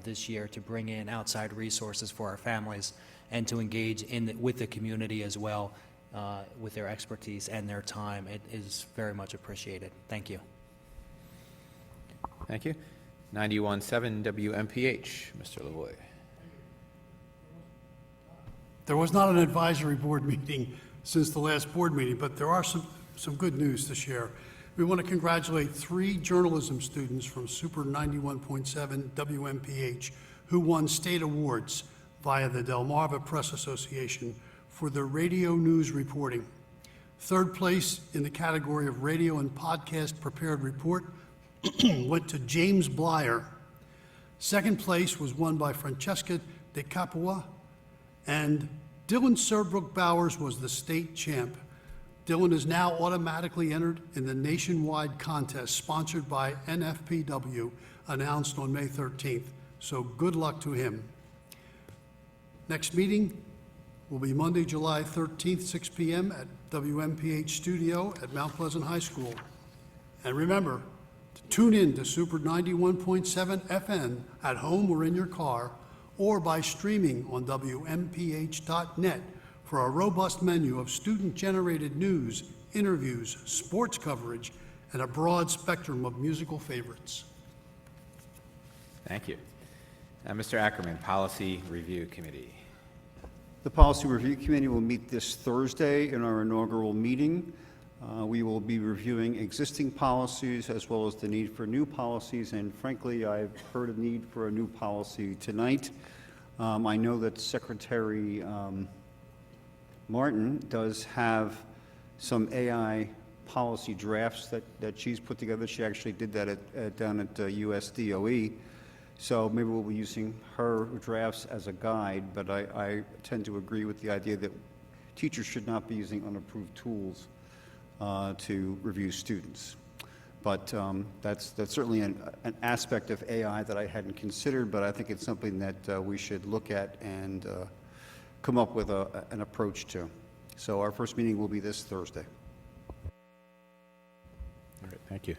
this year to bring in outside resources for our families and to engage with the community as well with their expertise and their time. It is very much appreciated. Thank you. Thank you. 91.7 WMPH, Mr. Lavoy. There was not an advisory board meeting since the last board meeting, but there are some good news to share. We want to congratulate 3 journalism students from Super 91.7 WMPH who won state awards via the Delmarva Press Association for their radio news reporting. Third place in the category of radio and podcast prepared report went to James Blyer. Second place was won by Francesca De Capua, and Dylan Serbrook Bowers was the state champ. Dylan is now automatically entered in the nationwide contest sponsored by NFPW, announced on May 13th. So good luck to him. Next meeting will be Monday, July 13th, 6 p.m. at WMPH Studio at Mount Pleasant High School. And remember, to tune in to Super 91.7 FM at home or in your car, or by streaming on WMPH.net for a robust menu of student-generated news, interviews, sports coverage, and a broad spectrum of musical favorites. Thank you. Mr. Ackerman, Policy Review Committee. The Policy Review Committee will meet this Thursday in our inaugural meeting. We will be reviewing existing policies as well as the need for new policies, and frankly, I've heard a need for a new policy tonight. I know that Secretary Martin does have some AI policy drafts that she's put together. She actually did that down at USDOE. So maybe we'll be using her drafts as a guide, but I tend to agree with the idea that teachers should not be using unapproved tools to review students. But that's certainly an aspect of AI that I hadn't considered, but I think it's something that we should look at and come up with an approach to. So our first meeting will be this Thursday. All right, thank you.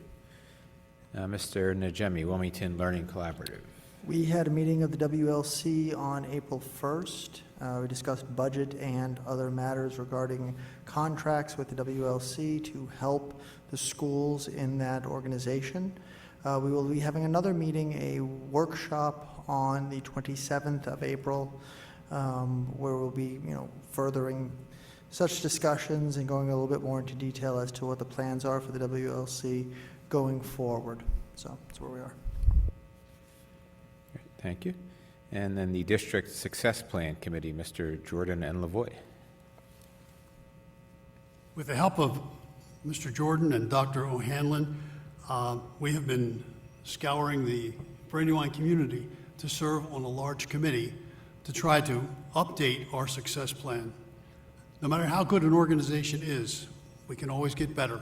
Mr. Najemi, Wilmington Learning Collaborative. We had a meeting of the WLC on April 1st. We discussed budget and other matters regarding contracts with the WLC to help the schools in that organization. We will be having another meeting, a workshop on the 27th of April, where we'll be, furthering such discussions and going a little bit more into detail as to what the plans are for the WLC going forward. So that's where we are. Thank you. And then the District Success Plan Committee, Mr. Jordan and Lavoy. With the help of Mr. Jordan and Dr. O'Hanlon, we have been scouring the Brandywine community to serve on a large committee to try to update our success plan. No matter how good an organization is, We can always get better.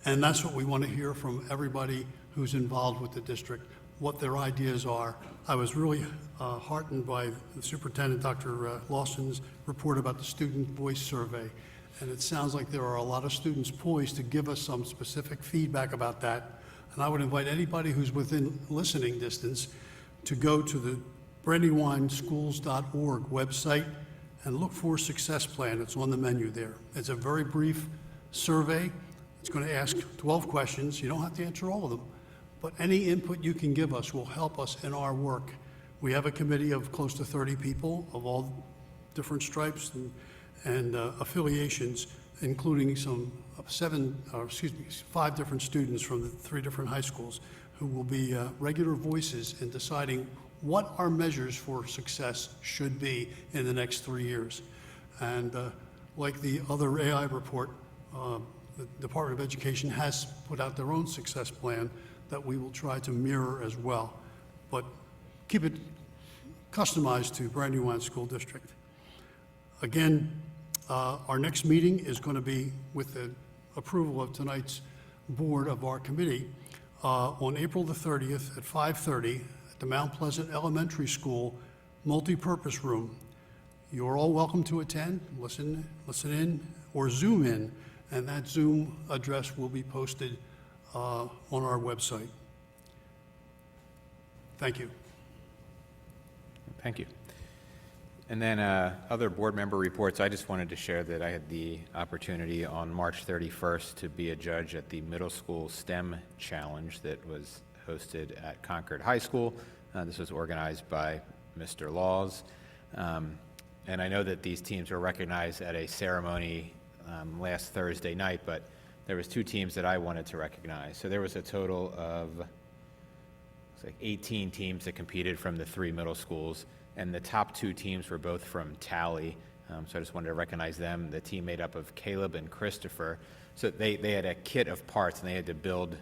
And that's what we want to hear from everybody who's involved with the district, what their ideas are. I was really heartened by the Superintendent, Dr. Lawson's report about the student voice survey. And it sounds like there are a lot of students poised to give us some specific feedback about that. And I would invite anybody who's within listening distance to go to the brandywineschools.org website and look for Success Plan. It's on the menu there. It's a very brief survey. It's going to ask 12 questions. You don't have to answer all of them, but any input you can give us will help us in our work. We have a committee of close to 30 people of all different stripes and affiliations, including some 5 different students from the 3 different high schools who will be regular voices in deciding what our measures for success should be in the next 3 years. And like the other AI report, the Department of Education has put out their own success plan that we will try to mirror as well. But keep it customized to Brandywine School District. Again, our next meeting is going to be with the approval of tonight's board of our committee on April the 30th at 5:30 at the Mount Pleasant Elementary School multi-purpose room. You're all welcome to attend, listen in, or Zoom in, and that Zoom address will be posted on our website. Thank you. Thank you. And then other board member reports, I just wanted to share that I had the opportunity on March 31st to be a judge at the Middle School STEM Challenge that was hosted at Concord High School. This was organized by Mr. Laws. And I know that these teams were recognized at a ceremony last Thursday night, but there was 2 teams that I wanted to recognize. So there was a total of 18 teams that competed from the 3 middle schools, and the top 2 teams were both from Tally. So I just wanted to recognize them. The team made up of Caleb and Christopher. So they had a kit of parts, and they had to build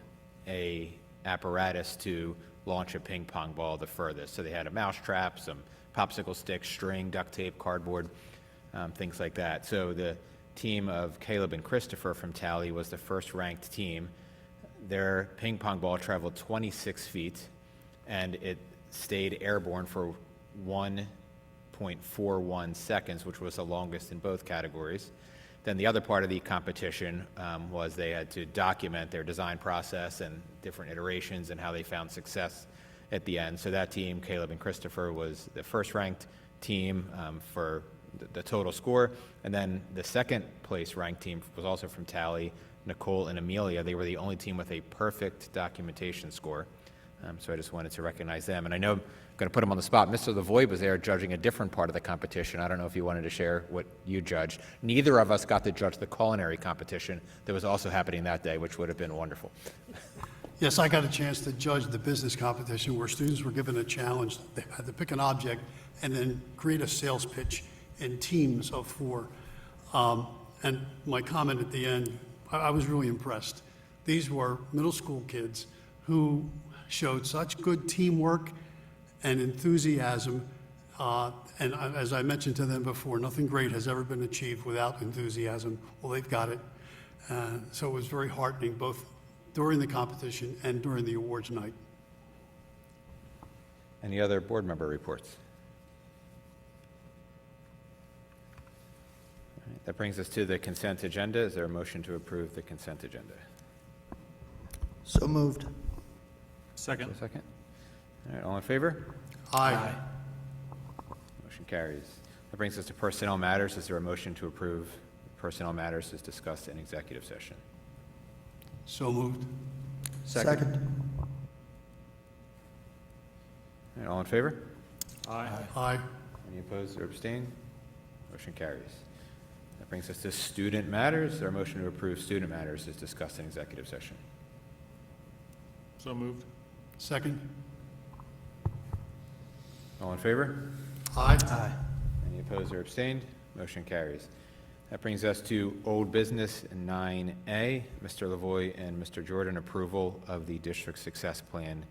a apparatus to launch a ping pong ball the furthest. So they had a mouse trap, some popsicle sticks, string, duct tape, cardboard, things like that. So the team of Caleb and Christopher from Tally was the first ranked team. Their ping pong ball traveled 26 feet, and it stayed airborne for 1.41 seconds, which was the longest in both categories. Then the other part of the competition was they had to document their design process and different iterations and how they found success at the end. So that team, Caleb and Christopher, was the first ranked team for the total score. And then the second place ranked team was also from Tally, Nicole and Amelia. They were the only team with a perfect documentation score. So I just wanted to recognize them. And I know I'm going to put them on the spot. Mr. Lavoie was there judging a different part of the competition. I don't know if you wanted to share what you judged. Neither of us got to judge the culinary competition that was also happening that day, which would have been wonderful. Yes, I got a chance to judge the business competition where students were given a challenge. They had to pick an object and then create a sales pitch in teams of 4. And my comment at the end, I was really impressed. These were middle school kids who showed such good teamwork and enthusiasm. And as I mentioned to them before, nothing great has ever been achieved without enthusiasm. Well, they've got it. So it was very heartening, both during the competition and during the awards night. Any other board member reports? All right, that brings us to the consent agenda. Is there a motion to approve the consent agenda? So moved. Second. Second. All right, all in favor? Aye. Motion carries. That brings us to personnel matters. Is there a motion to approve personnel matters as discussed in executive session? So moved. Second. All right, all in favor? Aye. Aye. Any opposed or abstained? Motion carries. That brings us to student matters. Is there a motion to approve student matters as discussed in executive session? So moved. Second. All in favor? Aye. Any opposed or abstained? Motion carries. That brings us to old business 9A. Mr. Lavoie and Mr. Jordan, approval of the district success plan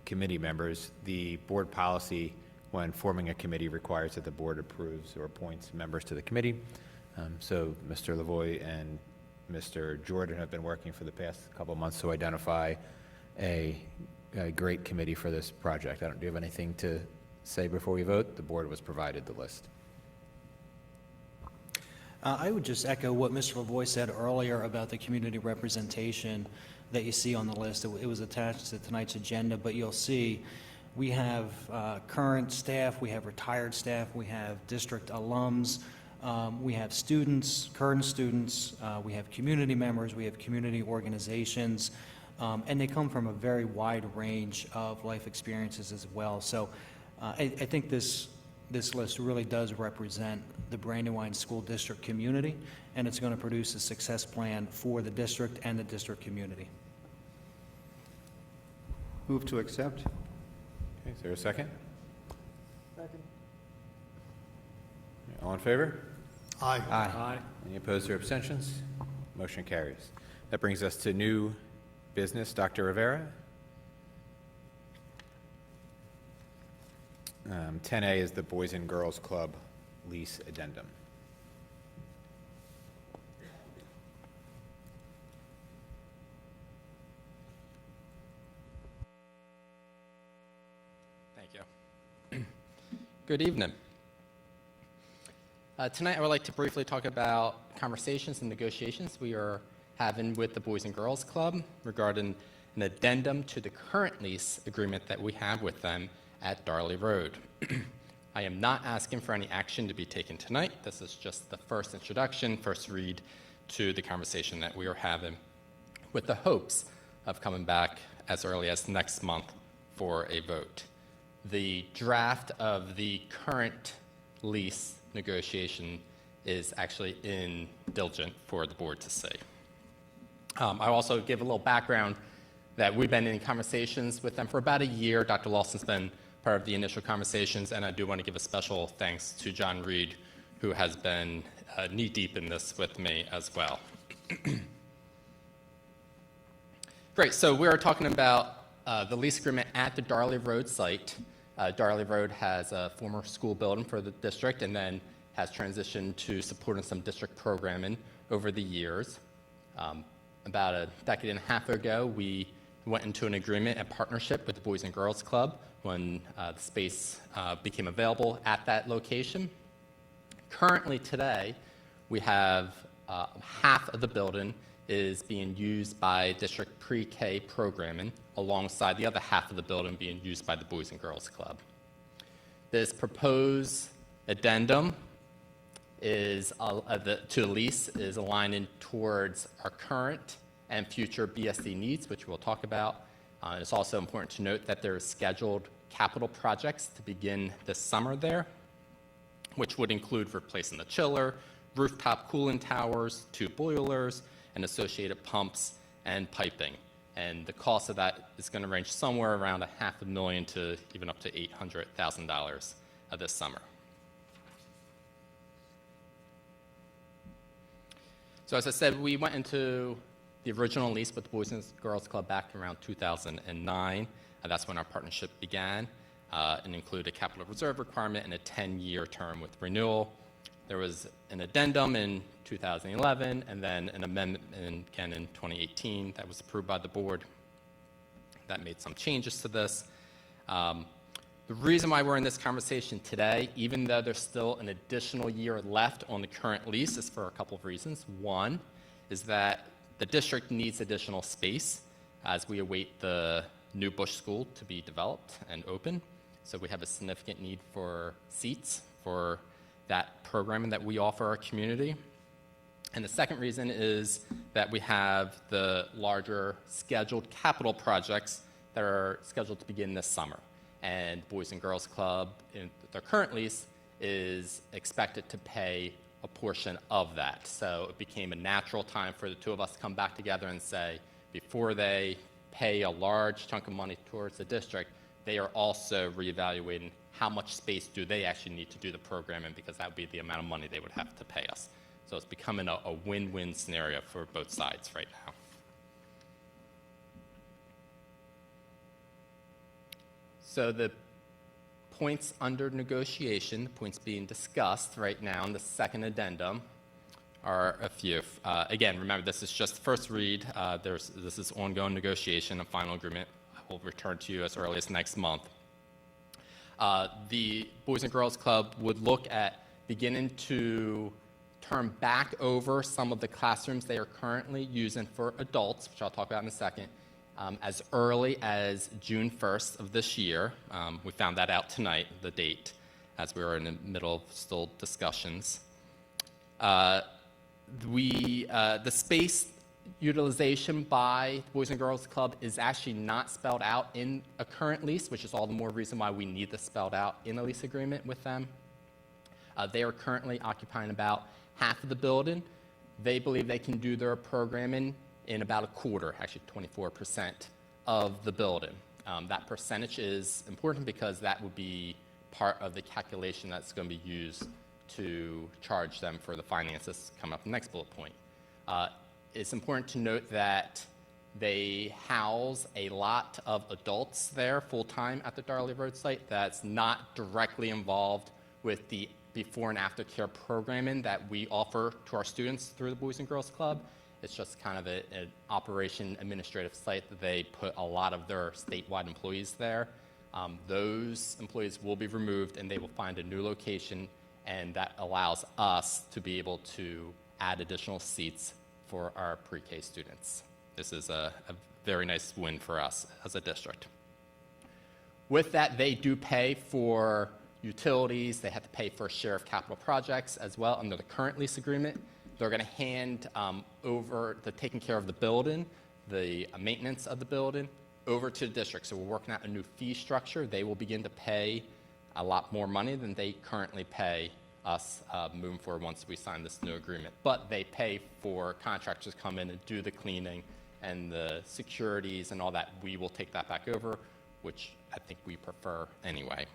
committee members. The board policy when forming a committee requires that the board approves or appoints members to the committee. So Mr. Lavoie and Mr. Jordan have been working for the past couple of months to identify a great committee for this project. Do you have anything to say before we vote? The board was provided the list. I would just echo what Mr. Lavoie said earlier about the community representation that you see on the list. It was attached to tonight's agenda, but you'll see we have current staff, we have retired staff, we have district alums, we have students, current students, we have community members, we have community organizations, and they come from a very wide range of life experiences as well. So I think this list really does represent the Brandywine School District community, and it's going to produce a success plan for the district and the district community. Move to accept. Okay, is there a second? Second. All in favor? Aye. Aye. Any opposed or abstentions? Motion carries. That brings us to new business. Dr. Rivera? 10A is the Boys and Girls Club lease addendum. Thank you. Good evening. Tonight I would like to briefly talk about conversations and negotiations we are having with the Boys and Girls Club regarding an addendum to the current lease agreement that we have with them at Darley Road. I am not asking for any action to be taken tonight. This is just the first introduction, first read to the conversation that we are having with the hopes of coming back as early as next month for a vote. The draft of the current lease negotiation is actually in diligent for the board to see. I'll also give a little background that we've been in conversations with them for about a year. Dr. Lawson's been part of the initial conversations, and I do want to give a special thanks to John Reed, who has been knee-deep in this with me as well. Great, so we are talking about the lease agreement at the Darley Road site. Darley Road has a former school building for the district and then has transitioned to supporting some district programming over the years. About a decade and a half ago, we went into an agreement and partnership with the Boys and Girls Club when the space became available at that location. Currently today, we have half of the building is being used by district pre-K programming alongside the other half of the building being used by the Boys and Girls Club. This proposed addendum is to the lease is aligning towards our current and future BSD needs, which we'll talk about. It's also important to note that there are scheduled capital projects to begin this summer there, which would include replacing the chiller, rooftop cooling towers, 2 boilers, and associated pumps and piping. And the cost of that is going to range somewhere around $500,000 to even up to $800,000 this summer. So as I said, we went into the original lease with the Boys and Girls Club back around 2009. That's when our partnership began, and included a capital reserve requirement and a 10-year term with renewal. There was an addendum in 2011, and then an amendment again in 2018 that was approved by the board that made some changes to this. The reason why we're in this conversation today, even though there's still an additional year left on the current lease, is for a couple of reasons. One is that the district needs additional space as we await the new Bush School to be developed and open. So we have a significant need for seats for that programming that we offer our community. And the second reason is that we have the larger scheduled capital projects that are scheduled to begin this summer. And Boys and Girls Club, in their current lease, is expected to pay a portion of that. So it became a natural time for the two of us to come back together and say, before they pay a large chunk of money towards the district, they are also reevaluating how much space do they actually need to do the programming, because that would be the amount of money they would have to pay us. So it's becoming a win-win scenario for both sides right now. So the points under negotiation, the points being discussed right now in the second addendum, are a few. Again, remember, this is just the first read. This is ongoing negotiation. A final agreement will return to you as early as next month. The Boys and Girls Club would look at beginning to turn back over some of the classrooms they are currently using for adults, which I'll talk about in a second, as early as June 1st of this year. We found that out tonight, the date, as we were in the middle of still discussions. The space utilization by the Boys and Girls Club is actually not spelled out in a current lease, which is all the more reason why we need this spelled out in a lease agreement with them. They are currently occupying about half of the building. They believe they can do their programming in about a quarter, actually 24% of the building. That percentage is important because that would be part of the calculation that's going to be used to charge them for the finances coming up in the next bullet point. It's important to note that they house a lot of adults there full-time at the Darley Road site that's not directly involved with the before and after care programming that we offer to our students through the Boys and Girls Club. It's just kind of an operation administrative site that they put a lot of their statewide employees there. Those employees will be removed and they will find a new location, and that allows us to be able to add additional seats for our pre-K students. This is a very nice win for us as a district. With that, they do pay for utilities. They have to pay for a share of capital projects as well under the current lease agreement. They're going to hand over the taking care of the building, the maintenance of the building, over to the district. So we're working out a new fee structure. They will begin to pay a lot more money than they currently pay us moving forward once we sign this new agreement. But they pay for contractors to come in and do the cleaning and the securities and all that. We will take that back over, which I think we prefer anyway.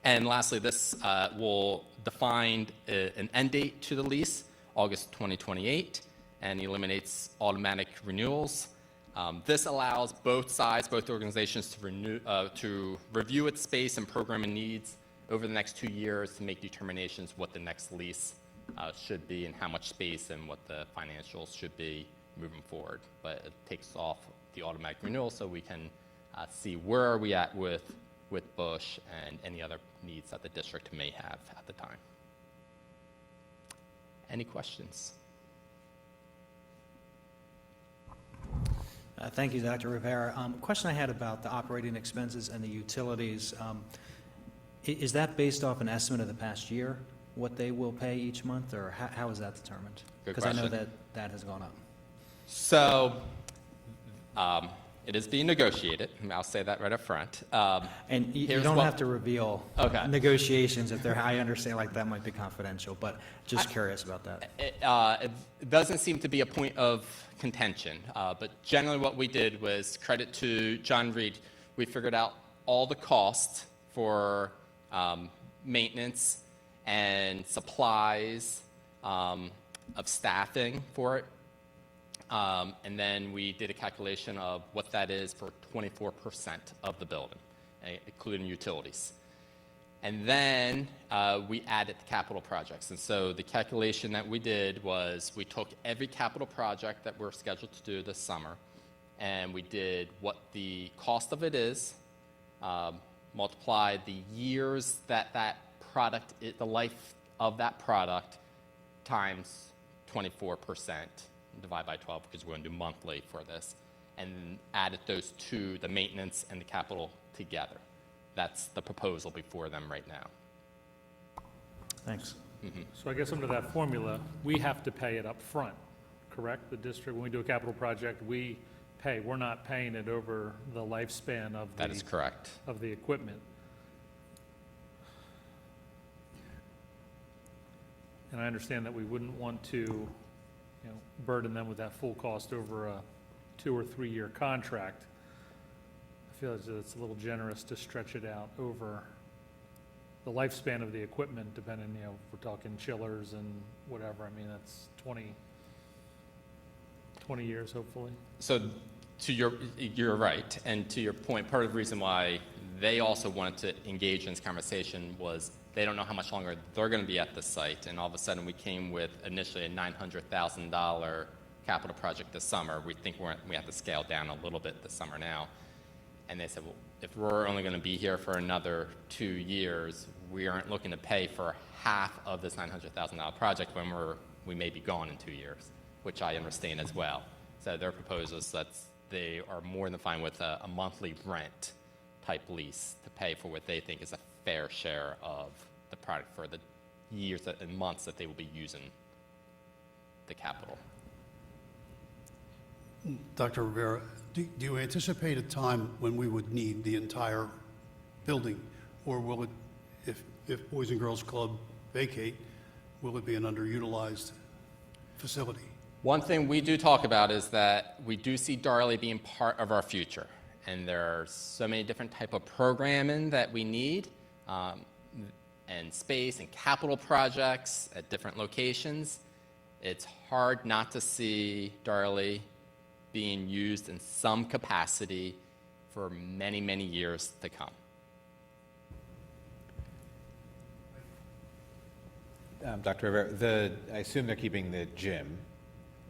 And lastly, this will define an end date to the lease, August 2028, and eliminates automatic renewals. This allows both sides, both organizations, to review its space and programming needs over the next 2 years to make determinations what the next lease should be and how much space and what the financials should be moving forward. But it takes off the automatic renewal so we can see where are we at with Bush and any other needs that the district may have at the time. Any questions? Thank you, Dr. Rivera. Question I had about the operating expenses and the utilities. Is that based off an estimate of the past year, what they will pay each month, or how is that determined? Good Because I know question. that has gone up. So it is being negotiated. I'll say that right up front. And you don't have to reveal negotiations if they're, I understand like that might be confidential, but just curious about that. It doesn't seem to be a point of contention, but generally what we did was, credit to John Reed, we figured out all the costs for maintenance and supplies of staffing for it. And then we did a calculation of what that is for 24% of the building, including utilities. And then we added the capital projects. And so the calculation that we did was we took every capital project that we're scheduled to do this summer, and we did what the cost of it is, multiply the years that product, the life of that product, times 24%. Divide by 12 because we're going to do monthly for this, and added those two, the maintenance and the capital, together. That's the proposal before them right now. Thanks. Mm-hmm. So I guess under that formula, we have to pay it up front, correct? The district, when we do a capital project, we pay. We're not paying it over the lifespan of That is correct. Of the equipment. And I understand that we wouldn't want to burden them with that full cost over a 2 or 3 year contract. I feel as though it's a little generous to stretch it out over the lifespan of the equipment, depending, if we're talking chillers and whatever. I mean, that's 20 years, hopefully. So you're right. And to your point, part of the reason why they also wanted to engage in this conversation was They don't know how much longer they're going to be at the site, and all of a sudden we came with initially a $900,000 capital project this summer. We think we have to scale down a little bit this summer now. And they said, well, if we're only going to be here for another 2 years, we aren't looking to pay for half of this $900,000 project when we may be gone in 2 years, which I understand as well. So their proposal is that they are more than fine with a monthly rent type lease to pay for what they think is a fair share of the product for the years and months that they will be using the capital. Dr. Rivera, do you anticipate a time when we would need the entire building? Or will it, if Boys and Girls Club vacate, will it be an underutilized facility? One thing we do talk about is that we do see Darley being part of our future. And there are so many different type of programming that we need, and space and capital projects at different locations. It's hard not to see Darley being used in some capacity for many, many years to come. Dr. Rivera, I assume they're keeping the gym.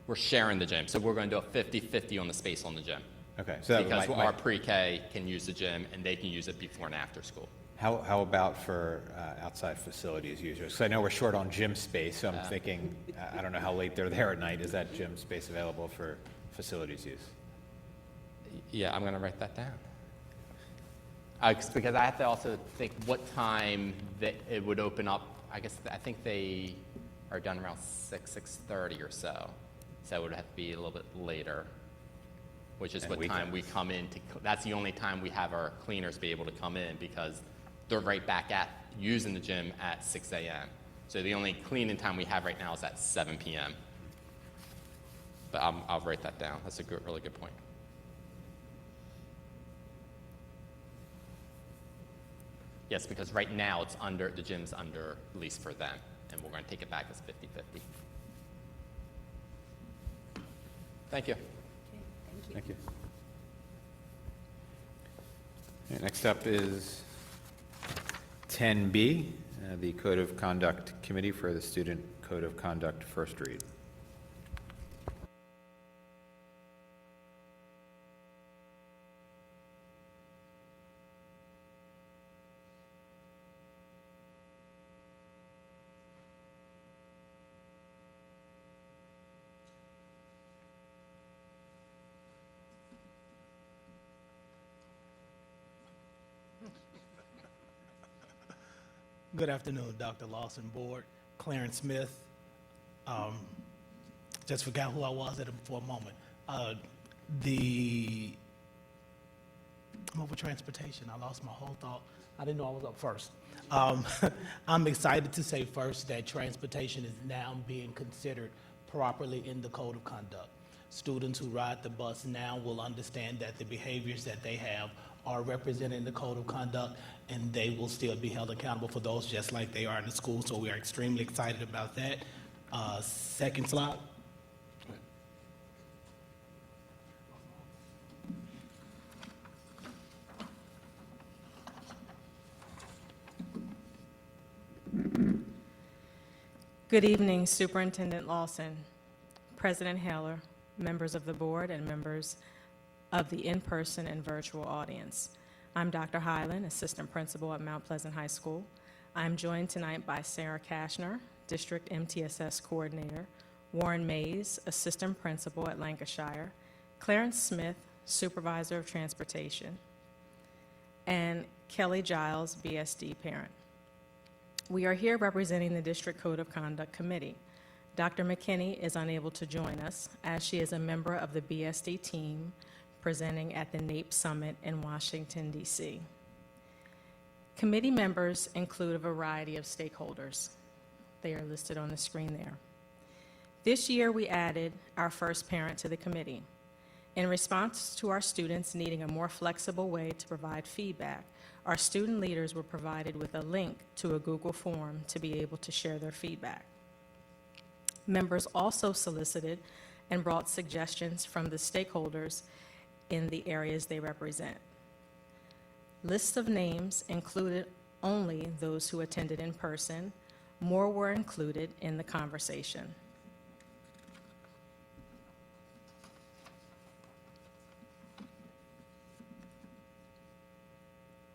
We're sharing the gym, so we're going to do a 50-50 on the space on the gym. Okay, so because our pre-K can use the gym and they can use it before and after school. How about for outside facilities users? Because I know we're short on gym space, so I'm thinking, I don't know how late they're there at night. Is that gym space available for facilities use? Yeah, I'm going to write that down. Because I have to also think what time that it would open up. I think they are done around 6:30 or so. So it would have to be a little bit later, which is And what weekends. time we come in. That's the only time we have our cleaners be able to come in because they're right back at using the gym at 6 a.m. So the only cleaning time we have right now is at 7 p.m. But I'll write that down. That's a really good point. Yes, because right now the gym's under lease for them, and we're going to take it back as 50-50. Thank you. Thank you. Okay, next up is 10B, the Code of Conduct Committee for the Student Code of Conduct First Read. Good afternoon, Dr. Lawson Board. Clarence Smith. Just forgot who I was for a moment. I'm over transportation. I lost my whole thought. I didn't know I was up first. I'm excited to say first that transportation is now being considered properly in the Code of Conduct. Students who ride the bus now will understand that the behaviors that they have are represented in the Code of Conduct, and they will still be held accountable for those just like they are in the school, so we are extremely excited about that. Second slide. Good evening, Superintendent Lawson, President Heller, members of the board, and members of the in-person and virtual audience. I'm Dr. Hyland, Assistant Principal at Mount Pleasant High School. I'm joined tonight by Sarah Kashner, District MTSS Coordinator, Warren Mays, Assistant Principal at Lancashire, Clarence Smith, Supervisor of Transportation, and Kelly Giles, BSD parent. We are here representing the District Code of Conduct Committee. Dr. McKinney is unable to join us as she is a member of the BSD team presenting at the NAEP Summit in Washington, D.C. Committee members include a variety of stakeholders. They are listed on the screen there. This year, we added our first parent to the committee. In response to our students needing a more flexible way to provide feedback, our student leaders were provided with a link to a Google form to be able to share their feedback. Members also solicited and brought suggestions from the stakeholders in the areas they represent. Lists of names included only those who attended in person. More were included in the conversation.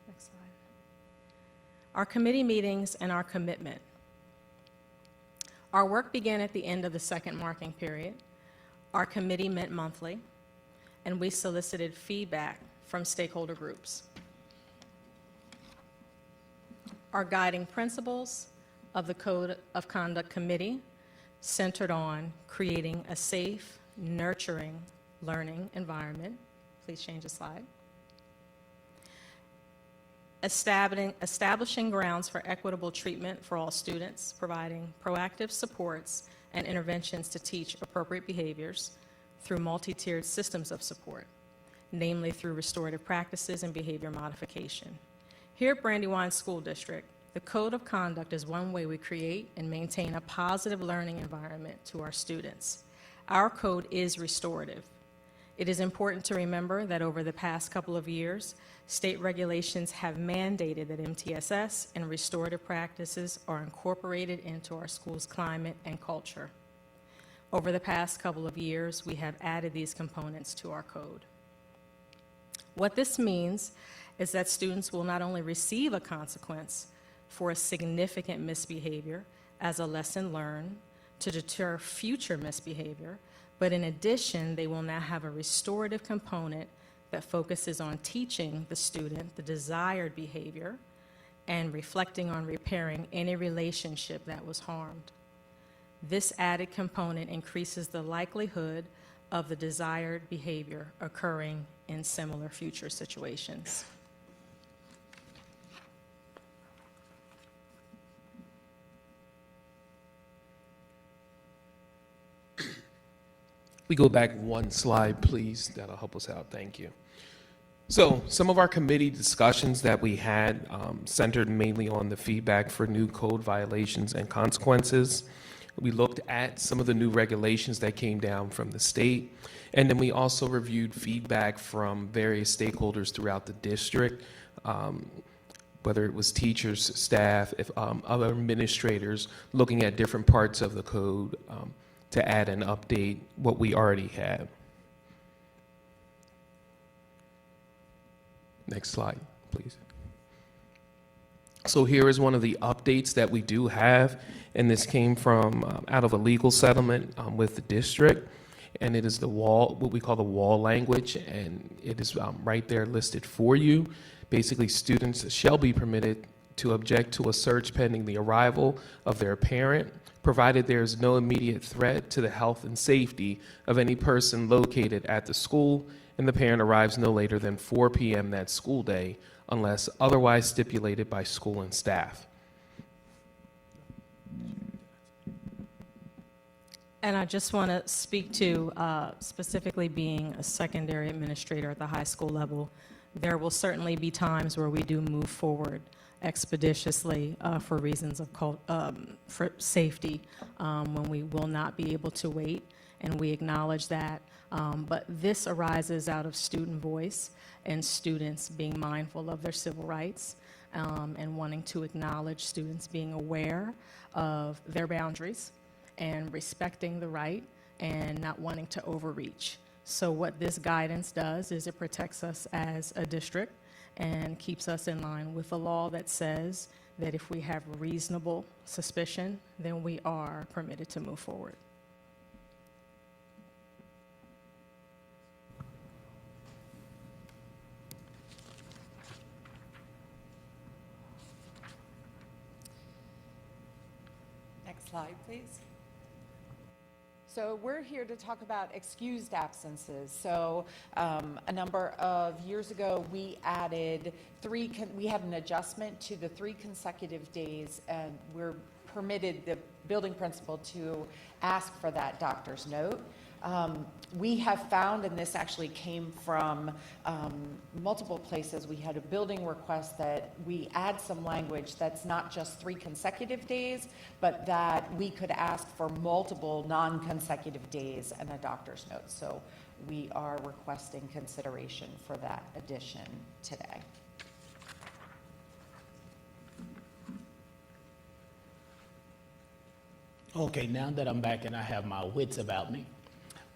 Next slide. Our committee meetings and our commitment. Our work began at the end of the second marking period. Our committee met monthly, and we solicited feedback from stakeholder groups. Our guiding principles of the Code of Conduct Committee centered on creating a safe, nurturing learning environment. Please change the slide. Establishing grounds for equitable treatment for all students, providing proactive supports and interventions to teach appropriate behaviors through multi-tiered systems of support, namely through restorative practices and behavior modification. Here at Brandywine School District, the Code of Conduct is one way we create and maintain a positive learning environment to our students. Our code is restorative. It is important to remember that over the past couple of years, state regulations have mandated that MTSS and restorative practices are incorporated into our school's climate and culture. Over the past couple of years, we have added these components to our code. What this means is that students will not only receive a consequence for a significant misbehavior as a lesson learned to deter future misbehavior, but in addition, they will now have a restorative component that focuses on teaching the student the desired behavior and reflecting on repairing any relationship that was harmed. This added component increases the likelihood of the desired behavior occurring in similar future situations. We go back one slide, please. That'll help us out. Thank you. So some of our committee discussions that we had centered mainly on the feedback for new code violations and consequences. We looked at some of the new regulations that came down from the state, and then we also reviewed feedback from various stakeholders throughout the district, whether it was teachers, staff, other administrators, looking at different parts of the code to add and update what we already have. Next slide, please. So here is one of the updates that we do have, and this came from out of a legal settlement with the district, and it is the wall, what we call the wall language, and it is right there listed for you. Basically, students shall be permitted to object to a search pending the arrival of their parent, provided there is no immediate threat to the health and safety of any person located at the school, and the parent arrives no later than 4 p.m. that school day, unless otherwise stipulated by school and staff. And I just want to speak to specifically being a secondary administrator at the high school level. There will certainly be times where we do move forward expeditiously for reasons of for safety, when we will not be able to wait, and we acknowledge that. But this arises out of student voice and students being mindful of their civil rights and wanting to acknowledge students being aware of their boundaries and respecting the right and not wanting to overreach. So what this guidance does is it protects us as a district and keeps us in line with the law that says that if we have reasonable suspicion, then we are permitted to move forward. Next slide, please. So we're here to talk about excused absences. So a number of years ago, we added we had an adjustment to the 3 consecutive days, and we're permitted the building principal to ask for that doctor's note. We have found, and this actually came from multiple places, we had a building request that we add some language that's not just 3 consecutive days, but that we could ask for multiple non-consecutive days and a doctor's note. So we are requesting consideration for that addition today. Okay, now that I'm back and I have my wits about me,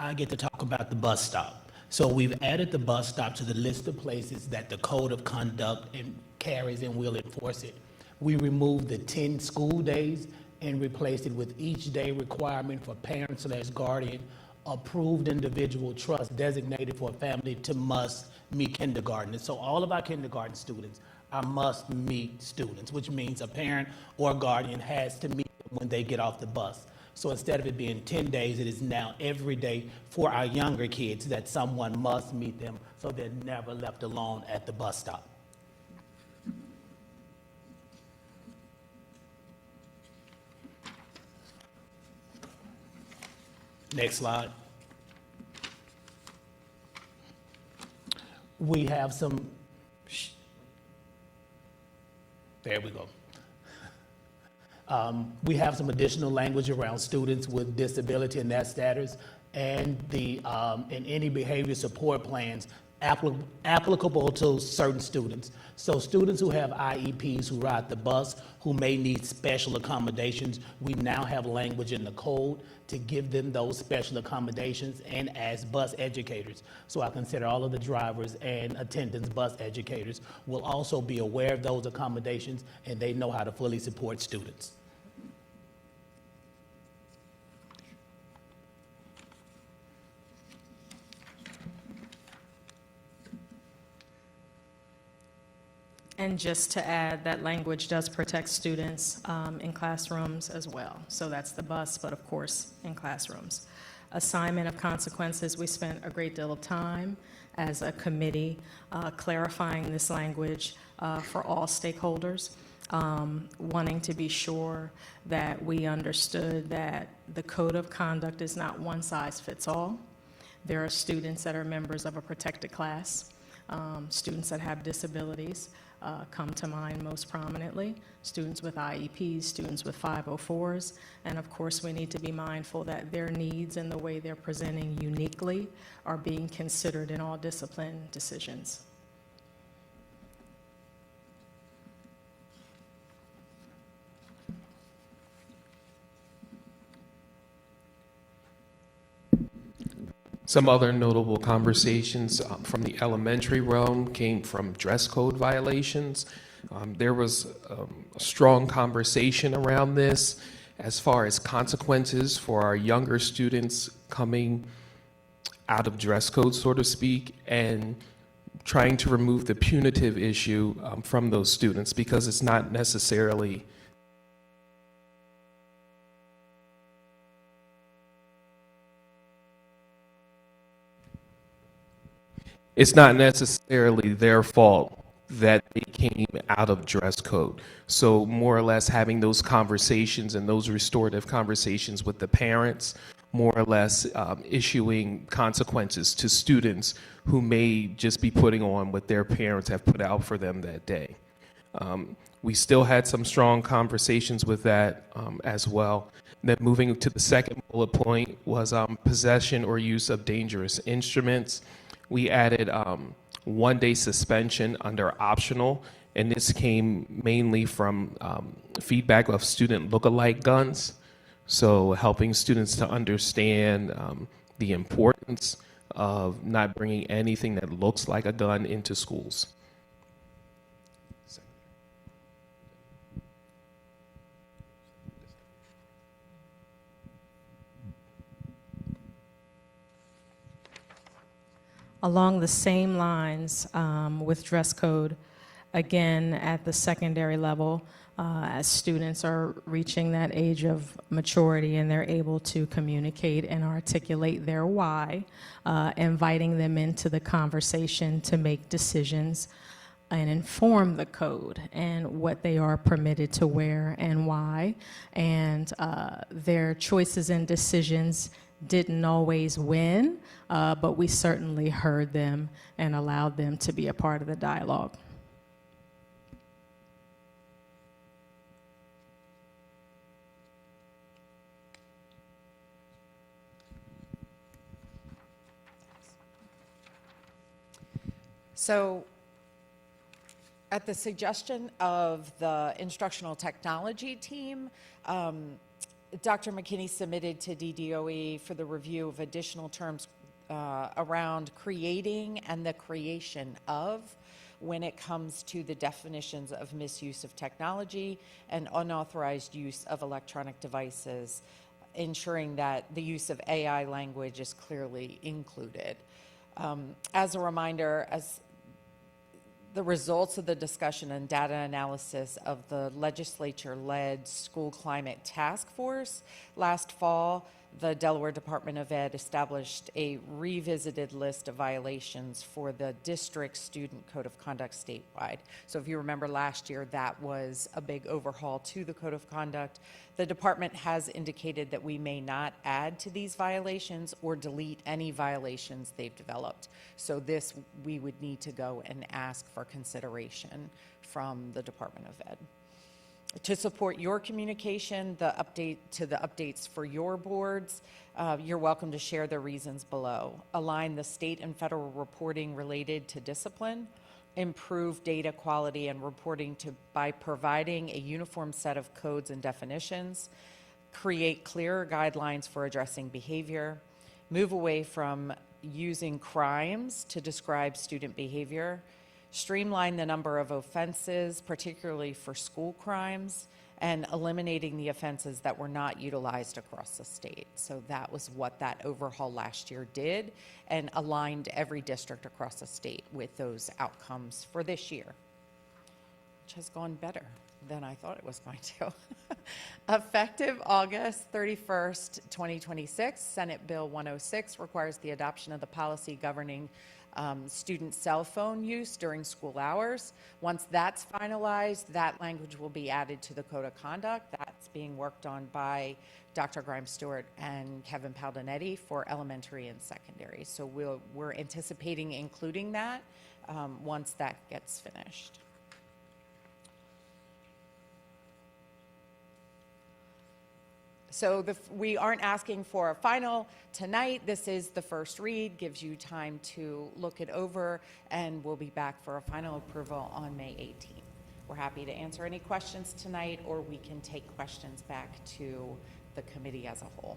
I get to talk about the bus stop. So we've added the bus stop to the list of places that the code of conduct carries and will enforce it. We removed the 10 school days and replaced it with each day requirement for parent/guardian approved individual trust designated for a family to must meet kindergarten. And so all of our kindergarten students are must meet students, which means a parent or guardian has to meet them when they get off the bus. So instead of it being 10 days, it is now every day for our younger kids that someone must meet them so they're never left alone at the bus stop. Next slide. We have some, there we go. We have some additional language around students with disability and that status, and and any behavior support plans applicable to certain students. So students who have IEPs, who ride the bus, who may need special accommodations, we now have language in the code to give them those special accommodations, and as bus educators. So I consider all of the drivers and attendants bus educators will also be aware of those accommodations, and they know how to fully support students. And just to add, that language does protect students in classrooms as well. So that's the bus, but of course, in classrooms. Assignment of consequences, we spent a great deal of time as a committee clarifying this language for all stakeholders, wanting to be sure that we understood that the code of conduct is not one size fits all. There are students that are members of a protected class, students that have disabilities, come to mind most prominently, students with IEPs, students with 504s, and of course we need to be mindful that their needs and the way they're presenting uniquely are being considered in all discipline decisions. Some other notable conversations from the elementary realm came from dress code violations. There was a strong conversation around this as far as consequences for our younger students coming out of dress code, so to speak, and trying to remove the punitive issue from those students, because it's not necessarily their fault that they came out of dress code. So more or less having those conversations and those restorative conversations with the parents, more or less issuing consequences to students who may just be putting on what their parents have put out for them that day. We still had some strong conversations with that as well. Then moving to the second bullet point was possession or use of dangerous instruments. We added 1-day suspension under optional, and this came mainly from feedback of student look-alike guns. So helping students to understand the importance of not bringing anything that looks like a gun into schools. Along the same lines with dress code, again, at the secondary level, as students are reaching that age of maturity and they're able to communicate and articulate their why, inviting them into the conversation to make decisions and inform the code and what they are permitted to wear and why, and their choices and decisions didn't always win, but we certainly heard them and allowed them to be a part of the dialogue. So at the suggestion of the instructional technology team, Dr. McKinney submitted to DDOE for the review of additional terms around creating and the creation of when it comes to the definitions of misuse of technology and unauthorized use of electronic devices, ensuring that the use of AI language is clearly included. As a reminder, as the results of the discussion and data analysis of the legislature-led School Climate Task Force last fall, the Delaware Department of Ed established a revisited list of violations for the district student code of conduct statewide. So if you remember last year, that was a big overhaul to the code of conduct. The department has indicated that we may not add to these violations or delete any violations they've developed. So this, we would need to go and ask for consideration from the Department of Ed. To support your communication, the updates for your boards, you're welcome to share the reasons below. Align the state and federal reporting related to discipline, improve data quality and reporting by providing a uniform set of codes and definitions, create clearer guidelines for addressing behavior, move away from using crimes to describe student behavior, streamline the number of offenses, particularly for school crimes, and eliminating the offenses that were not utilized across the state. So that was what that overhaul last year did, and aligned every district across the state with those outcomes for this year, which has gone better than I thought it was going to. Effective August 31st, 2026, Senate Bill 106 requires the adoption of the policy governing student cell phone use during school hours. Once that's finalized, that language will be added to the Code of Conduct. That's being worked on by Dr. Grimes-Stewart and Kevin Paldinetti for elementary and secondary. So we're anticipating including that once that gets finished. So we aren't asking for a final tonight. This is the first read, gives you time to look it over, and we'll be back for a final approval on May 18th. We're happy to answer any questions tonight, or we can take questions back to the committee as a whole.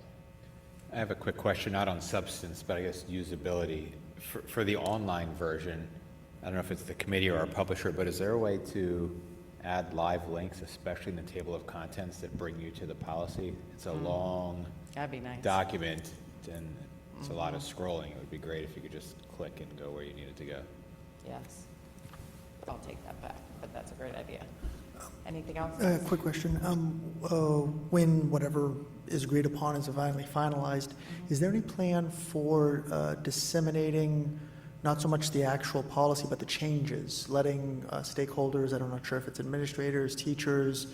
I have a quick question, not on substance, but I guess usability. For the online version, I don't know if it's the committee or our publisher, but is there a way to add live links, especially in the table of contents that bring you to the policy? It's a long That'd be nice. document, and it's a lot of scrolling. It would be great if you could just click and go where you needed to go. Yes. I'll take that back, but that's a great idea. Anything else? Quick question. When whatever is agreed upon is finally finalized, is there any plan for disseminating not so much the actual policy, but the changes, letting stakeholders, I'm not sure if it's administrators, teachers,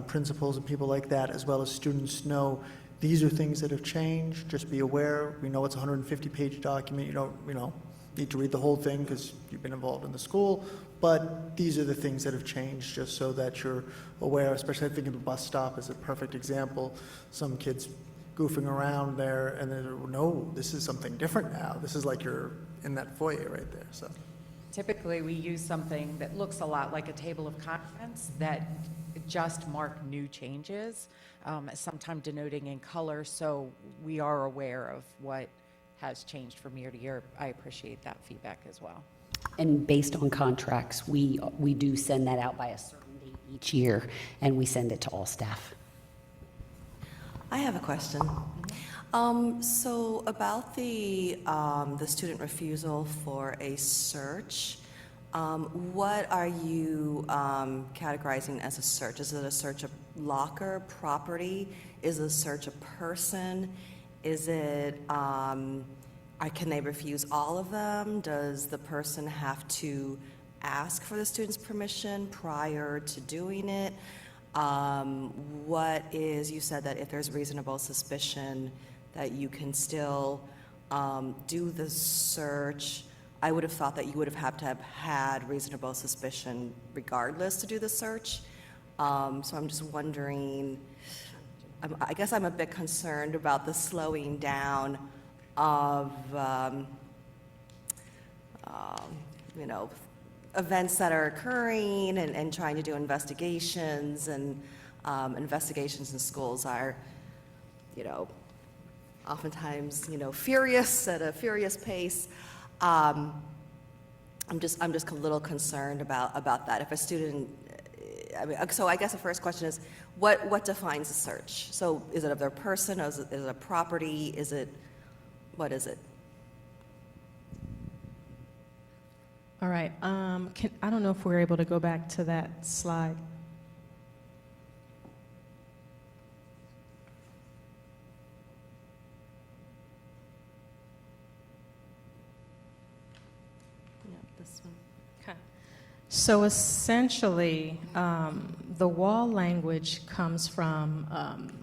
principals, and people like that, as well as students know these are things that have changed, just be aware. We know it's a 150-page document. You don't, need to read the whole thing because you've been involved in the school, but these are the things that have changed, just so that you're aware, especially I think the bus stop is a perfect example. Some kids goofing around there, and they're, no, this is something different now. This is like you're in that foyer right there. So typically we use something that looks a lot like a table of contents that just mark new changes, sometimes denoting in color, so we are aware of what has changed from year to year. I appreciate that feedback as well. And based on contracts, we do send that out by a certain date each year, and we send it to all staff. I have a question. So about the student refusal for a search, what are you categorizing as a search? Is it a search of locker, property? Is it a search of person? Is it, can they refuse all of them? Does the person have to ask for the student's permission prior to doing it? You said that if there's reasonable suspicion that you can still do the search. I would have thought that you would have had to have had reasonable suspicion regardless to do the search. So I'm just wondering, I guess I'm a bit concerned about the slowing down of, events that are occurring and trying to do investigations, and investigations in schools are oftentimes, furious at a furious pace. I'm just a little concerned about that. If a student, so I guess the first question is, what defines a search? So is it of their person? Is it a property? What is it? All right. I don't know if we're able to go back to that slide. This one. Okay. So essentially, the wall language comes from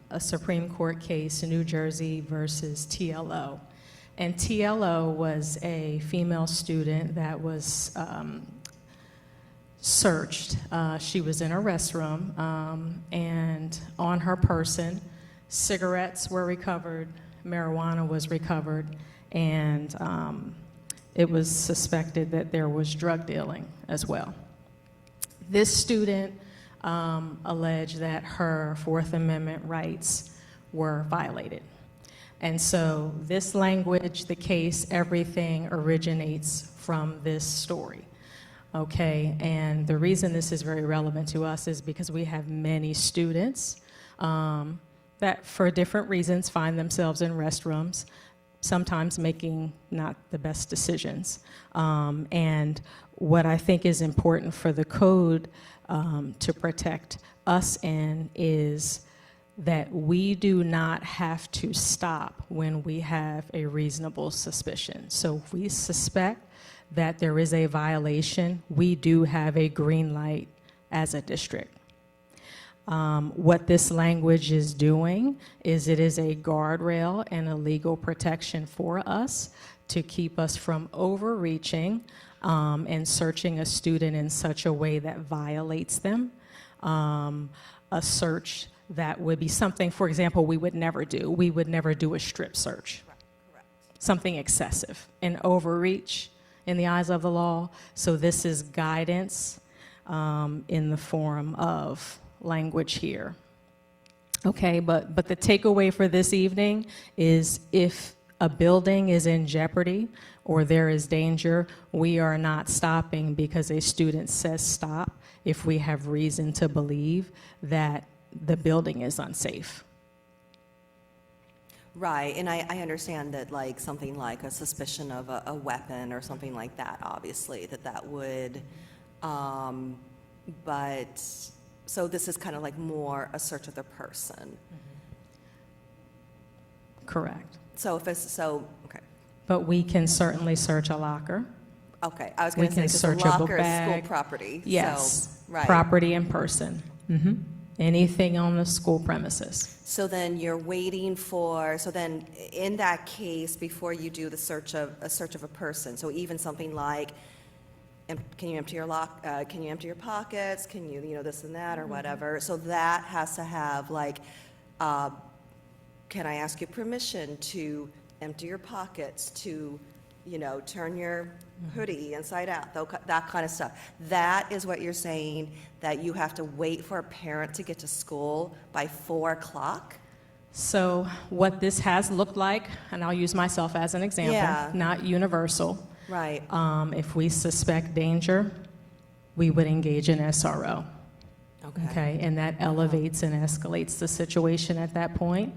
a Supreme Court case, New Jersey versus TLO. And TLO was a female student that was searched. She was in a restroom, and on her person, cigarettes were recovered, marijuana was recovered, and it was suspected that there was drug dealing as well. This student alleged that her Fourth Amendment rights were violated. And so this language, the case, everything originates from this story, okay? And the reason this is very relevant to us is because we have many students that, for different reasons, find themselves in restrooms, sometimes making not the best decisions. And what I think is important for the code to protect us in is that we do not have to stop when we have a reasonable suspicion. So if we suspect that there is a violation, we do have a green light as a district. What this language is doing is it is a guardrail and a legal protection for us to keep us from overreaching and searching a student in such a way that violates them. A search that would be something, for example, we would never do. We would never do a strip search. Correct. Something excessive, an overreach in the eyes of the law. So this is guidance in the form of language here. Okay, but the takeaway for this evening is if a building is in jeopardy or there is danger, we are not stopping because a student says stop if we have reason to believe that the building is unsafe. Right, and I understand that like something like a suspicion of a weapon or something like that, obviously, that would, but, so this is kind of like more a search of the person. Correct. So if it's, okay. But we can certainly search a locker. Okay, I was going to say, because a search a book locker is school bag. property. Yes, So, right. property in person. Anything on the school premises. So then you're waiting for, so then in that case, before you do the search of a person, so even something like, can you empty your can you empty your pockets, can you, this and that or whatever, so that has to have like, can I ask you permission to empty your pockets, to, turn your hoodie inside out, that kind of stuff. That is what you're saying, that you have to wait for a parent to get to school by 4 o'clock? So what this has looked like, and I'll use myself as an example, Yeah. not universal. Right. If we suspect danger, we would engage an SRO. Okay, and that elevates and escalates the situation at that point.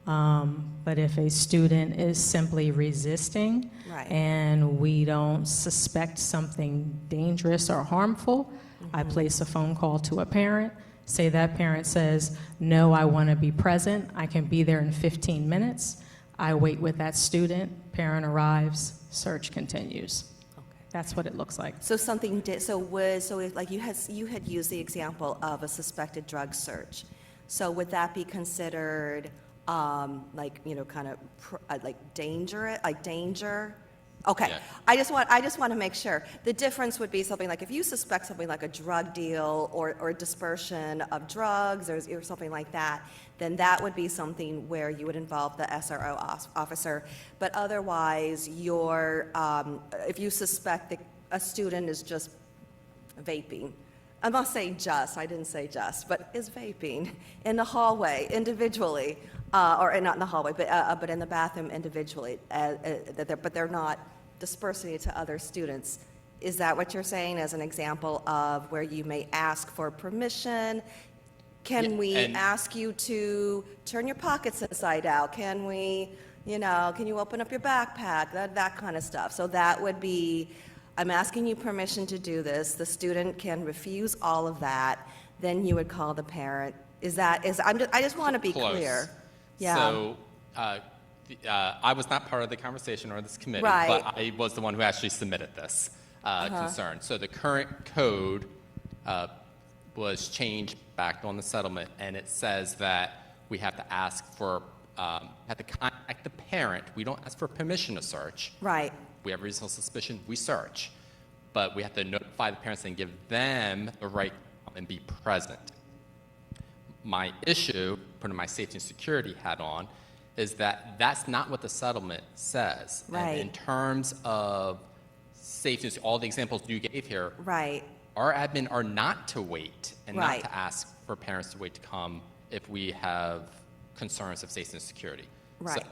But if a student is simply resisting Right. and we don't suspect something dangerous or harmful, I place a phone call to a parent, say that parent says, no, I want to be present, I can be there in 15 minutes. I wait with that student, parent arrives, search continues. That's what it looks like. So something did, so if, like you had used the example of a suspected drug search. So would that be considered, like, kind of like danger? Okay, Yeah. I just want to make sure. The difference would be something like if you suspect something like a drug deal or dispersion of drugs or something like that, then that would be something where you would involve the SRO officer. But otherwise, if you suspect that a student is just vaping, I'm not saying just, I didn't say just, but is vaping in the hallway individually, or not in the hallway, but in the bathroom individually, but they're not dispersing it to other students. Is that what you're saying as an example of where you may ask for permission? Can we ask you to turn your pockets inside out? Can we, can you open up your backpack? That kind of stuff. So that would be, I'm asking you permission to do this. The student can refuse all of that. Then you would call the parent. I just want to be Close. clear. Yeah. So I was not part of the conversation or this committee, Right. but I was the one who actually submitted this concern. So the current code was changed back on the settlement, and it says that we have to ask for, have to contact the parent. We don't ask for permission to search. Right. We have reasonable suspicion, we search. But we have to notify the parents and give them the right to come and be present. My issue, putting my safety and security hat on, is that that's not what the settlement says. Right. And in terms of safety, all the examples you gave here, Right. our admin are not to wait and Right. not to ask for parents to wait to come if we have concerns of safety and security. Right. So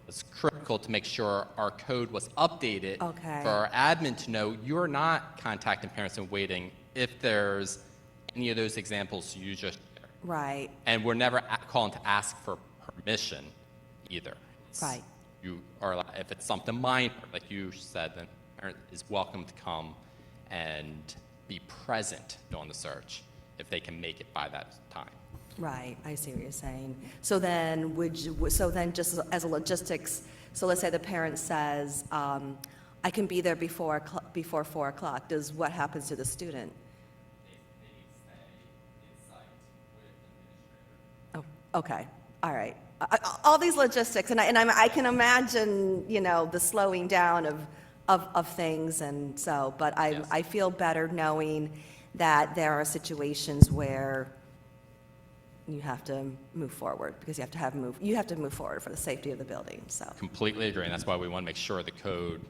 it's critical to make sure our code was updated Okay. for our admin to know you're not contacting parents and waiting if there's any of those examples you just shared. Right. And we're never calling to ask for permission either. Right. You are, if it's something minor, like you said, then the parent is welcome to come and be present during the search if they can make it by that time. Right, I see what you're saying. So then just as a logistics, so let's say the parent says, I can be there before 4 o'clock. What happens to the student? Oh, okay, all right. All these logistics, and I can imagine, the slowing down of things, and so, but I feel better knowing that there are situations where you have to move forward, because you have to move forward for the safety of the building, so. Completely agree, and that's why we want to make sure the code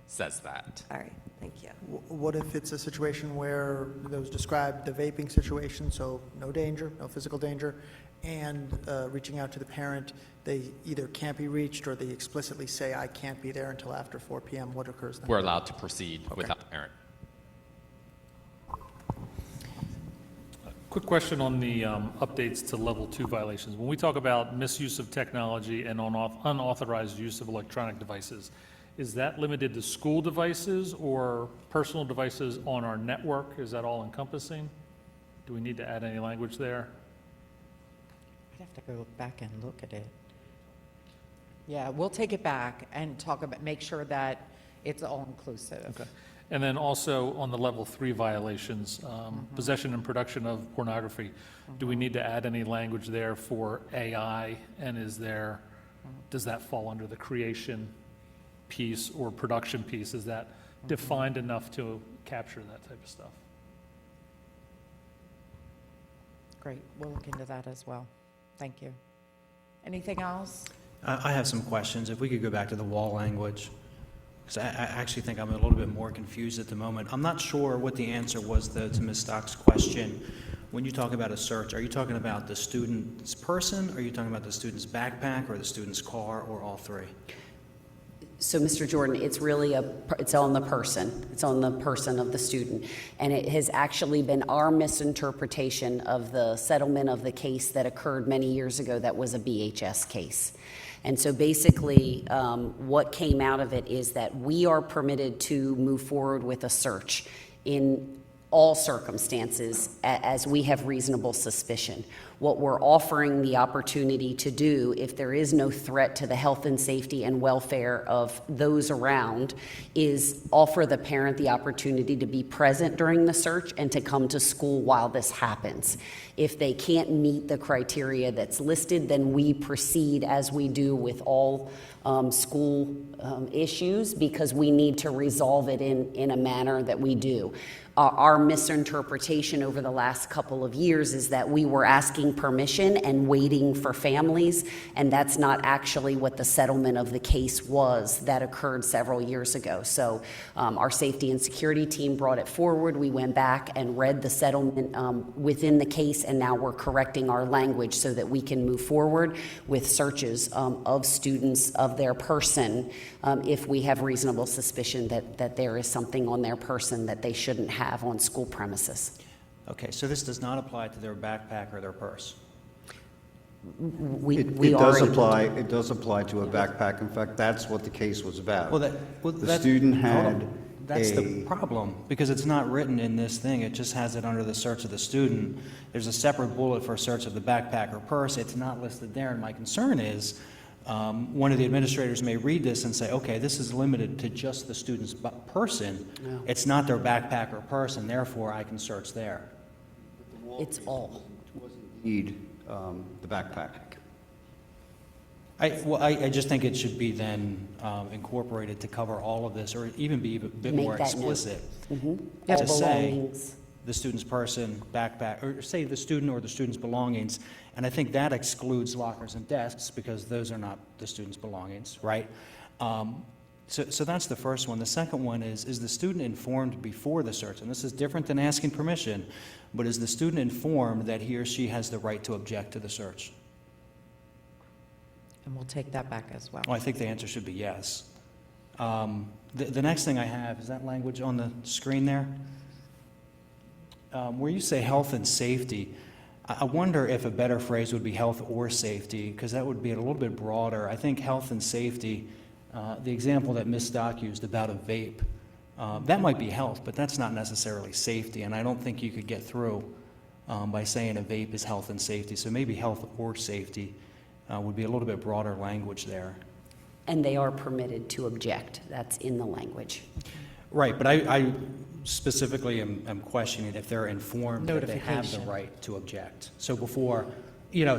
says that. All right, thank you. What if it's a situation where those described the vaping situation, so no danger, no physical danger, and reaching out to the parent, they either can't be reached or they explicitly say, I can't be there until after 4 p.m. What occurs then? We're allowed to proceed without the parent. Quick question on the updates to level 2 violations. When we talk about misuse of technology and unauthorized use of electronic devices, is that limited to school devices or personal devices on our network? Is that all encompassing? Do we need to add any language there? I'd have to go back and look at it. Yeah, we'll take it back and make sure that it's all inclusive. Okay. And then also on the level 3 violations, possession and production of pornography, do we need to add any language there for AI? And does that fall under the creation piece or production piece? Is that defined enough to capture that type of stuff? Great, we'll look into that as well. Thank you. Anything else? I have some questions. If we could go back to the wall language, because I actually think I'm a little bit more confused at the moment. I'm not sure what the answer was to Ms. Stock's question. When you talk about a search, are you talking about the student's person, or are you talking about the student's backpack, or the student's car, or all three? So, Mr. Jordan, it's really it's on the person. It's on the person of the student. And it has actually been our misinterpretation of the settlement of the case that occurred many years ago that was a BHS case. And so basically, what came out of it is that we are permitted to move forward with a search in all circumstances as we have reasonable suspicion. What we're offering the opportunity to do, if there is no threat to the health and safety and welfare of those around, is offer the parent the opportunity to be present during the search and to come to school while this happens. If they can't meet the criteria that's listed, then we proceed as we do with all school issues, because we need to resolve it in a manner that we do. Our misinterpretation over the last couple of years is that we were asking asking permission and waiting for families, and that's not actually what the settlement of the case was that occurred several years ago. So our safety and security team brought it forward. We went back and read the settlement within the case, and now we're correcting our language so that we can move forward with searches of students, of their person, if we have reasonable suspicion that there is something on their person that they shouldn't have on school premises. Okay, so this does not apply to their backpack or their purse? It does apply to a backpack. In fact, that's what the case was about. The student had That's the problem, because it's not written in this thing. It just has it under the search of the student. There's a separate bullet for search of the backpack or purse. It's not listed there, and my concern is one of the administrators may read this and say, okay, this is limited to just the student's person. No. It's not their backpack or purse, and therefore I can search there. It's all. Need the backpack. I just think it should be then incorporated to cover all of this, or even be a bit Make more that note. explicit. All To say belongings. the student's person, backpack, or say the student or the student's belongings. And I think that excludes lockers and desks, because those are not the student's belongings, right? So that's the first one. The second one is the student informed before the search? And this is different than asking permission, but is the student informed that he or she has the right to object to the search? And we'll take that back as well. Well, I think the answer should be yes. The next thing I have, is that language on the screen there? Where you say health and safety, I wonder if a better phrase would be health or safety, because that would be a little bit broader. I think health and safety, the example that Ms. Stock used about a vape, that might be health, but that's not necessarily safety, and I don't think you could get through by saying a vape is health and safety. So maybe health or safety would be a little bit broader language there. And they are permitted to object. That's in the language. Right, but I specifically am questioning if they're informed that they have the Notification. right to object. So before,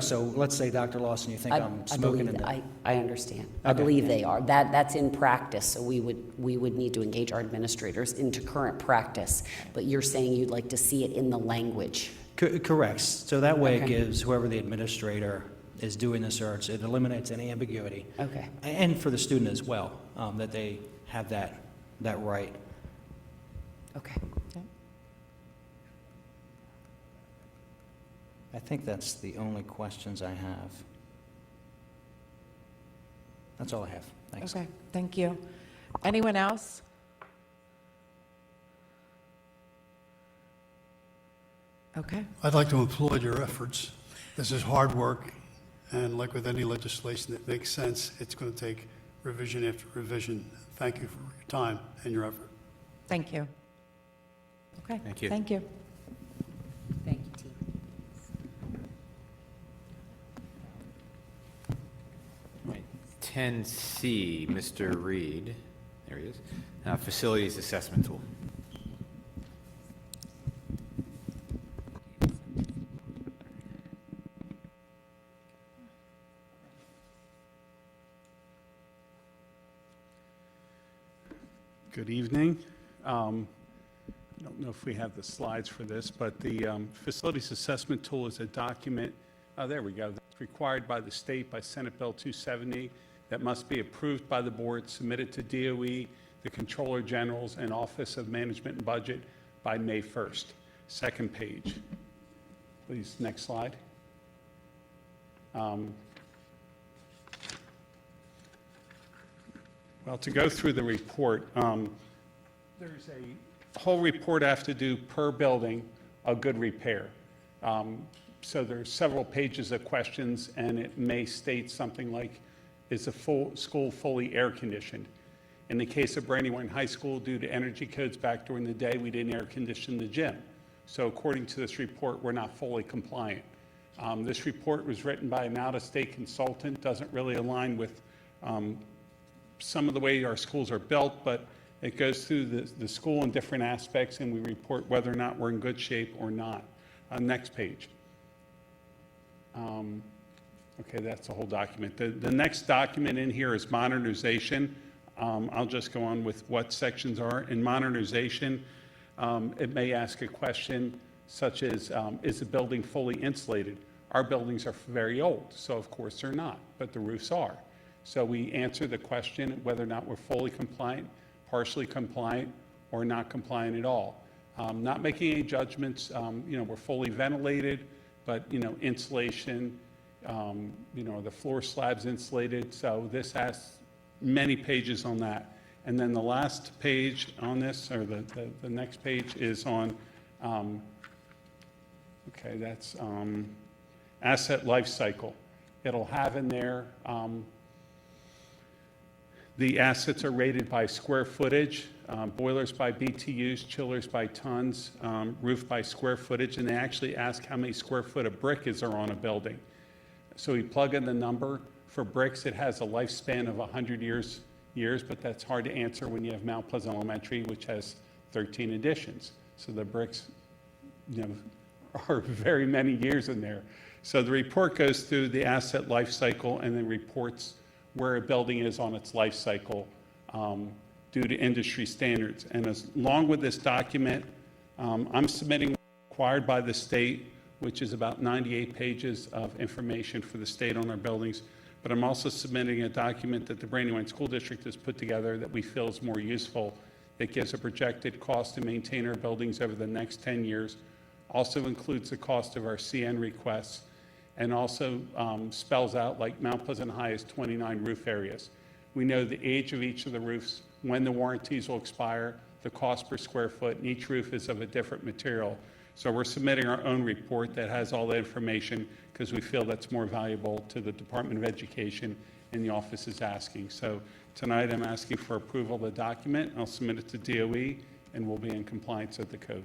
so let's say, Dr. Lawson, you think I'm I smoking believe in that- there. I understand. I Okay. believe they are. That's in practice, so we would need to engage our administrators into current practice. But you're saying you'd like to see it in the language. Correct. So that way it Okay. gives whoever the administrator is doing the search, it eliminates any ambiguity. Okay. And for the student as well, that they have that right. Okay. I think that's the only questions I have. That's all I have. Thanks. Okay, thank you. Anyone else? Okay. I'd like to applaud your efforts. This is hard work, and like with any legislation that makes sense, it's going to take revision after revision. Thank you for your time and your effort. Thank you. Okay. Thank you. Thank you. Thank you, team. Right. 10C, Mr. Reed, there he is, Facilities Assessment Tool. Good evening. I don't know if we have the slides for this, but the Facilities Assessment Tool is a document, there we go, that's required by the state by Senate Bill 270 that must be approved by the board, submitted to DOE, the Controller General's, and Office of Management and Budget by May 1st. Second page. Please, next slide. Well, to go through the report, there's a whole report I have to do per building, a good repair. So there's several pages of questions, and it may state something like, is the full school fully air conditioned? In the case of Brandywine High School, due to energy codes back during the day, we didn't air condition the gym. So according to this report, we're not fully compliant. This report was written by an out-of-state consultant, doesn't really align with some of the way our schools are built, but it goes through the school in different aspects, and we report whether or not we're in good shape or not. Next page. Okay, that's the whole document. The next document in here is modernization. I'll just go on with what sections are. In modernization, it may ask a question such as, is the building fully insulated? our buildings are very old, so of course they're not, but the roofs are. So we answer the question whether or not we're fully compliant, partially compliant, or not compliant at all. Not making any judgments, we're fully ventilated, but, insulation, the floor slab's insulated, so this has many pages on that. And then the last page on this, or the next page is on, that's asset life cycle. It'll have in there, the assets are rated by square footage, boilers by BTUs, chillers by tons, roof by square footage, and they actually ask how many square foot of brick is there on a building. So we plug in the number. For bricks, it has a lifespan of 100 years, but that's hard to answer when you have Mount Pleasant Elementary, which has 13 additions. So the bricks, are very many years in there. So the report goes through the asset life cycle and then reports where a building is on its life cycle due to industry standards. And along with this document, I'm submitting required by the state, which is about 98 pages of information for the state on our buildings. But I'm also submitting a document that the Brandywine School District has put together that we feel is more useful, that gives a projected cost to maintain our buildings over the next 10 years, also includes the cost of our CN requests, and also spells out, like Mount Pleasant High has 29 roof areas. We know the age of each of the roofs, when the warranties will expire, the cost per square foot, and each roof is of a different material. So we're submitting our own report that has all the information because we feel that's more valuable to the Department of Education and the office is asking. So tonight I'm asking for approval of the document. I'll submit it to DOE and we'll be in compliance with the code.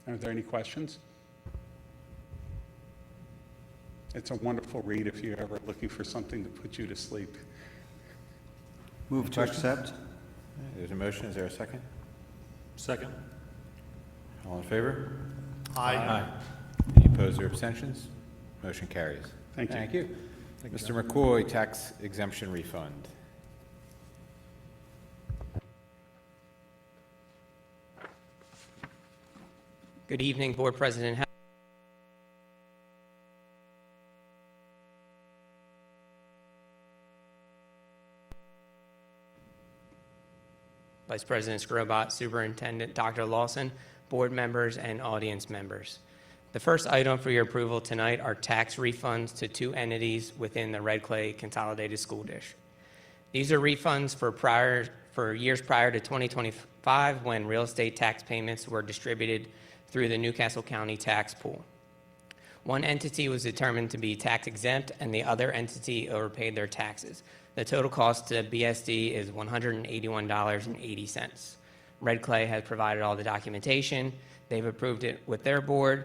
Are there any questions? It's a wonderful read if you're ever looking for something to put you to sleep. Move to accept. There's a motion. Is there a second? Second. All in favor? Aye. Any opposed or abstentions? Motion carries. Thank you. Thank you. Mr. McCoy, tax exemption refund. Good evening, Board President. Vice President Scrobot, Superintendent Dr. Lawson, board members, and audience members. The first item for your approval tonight are tax refunds to two entities within the Red Clay Consolidated School District. These are refunds for years prior to 2025 when real estate tax payments were distributed through the Newcastle County tax pool. One entity was determined to be tax exempt and the other entity overpaid their taxes. The total cost to BSD is $181.80. Red Clay has provided all the documentation. They've approved it with their board.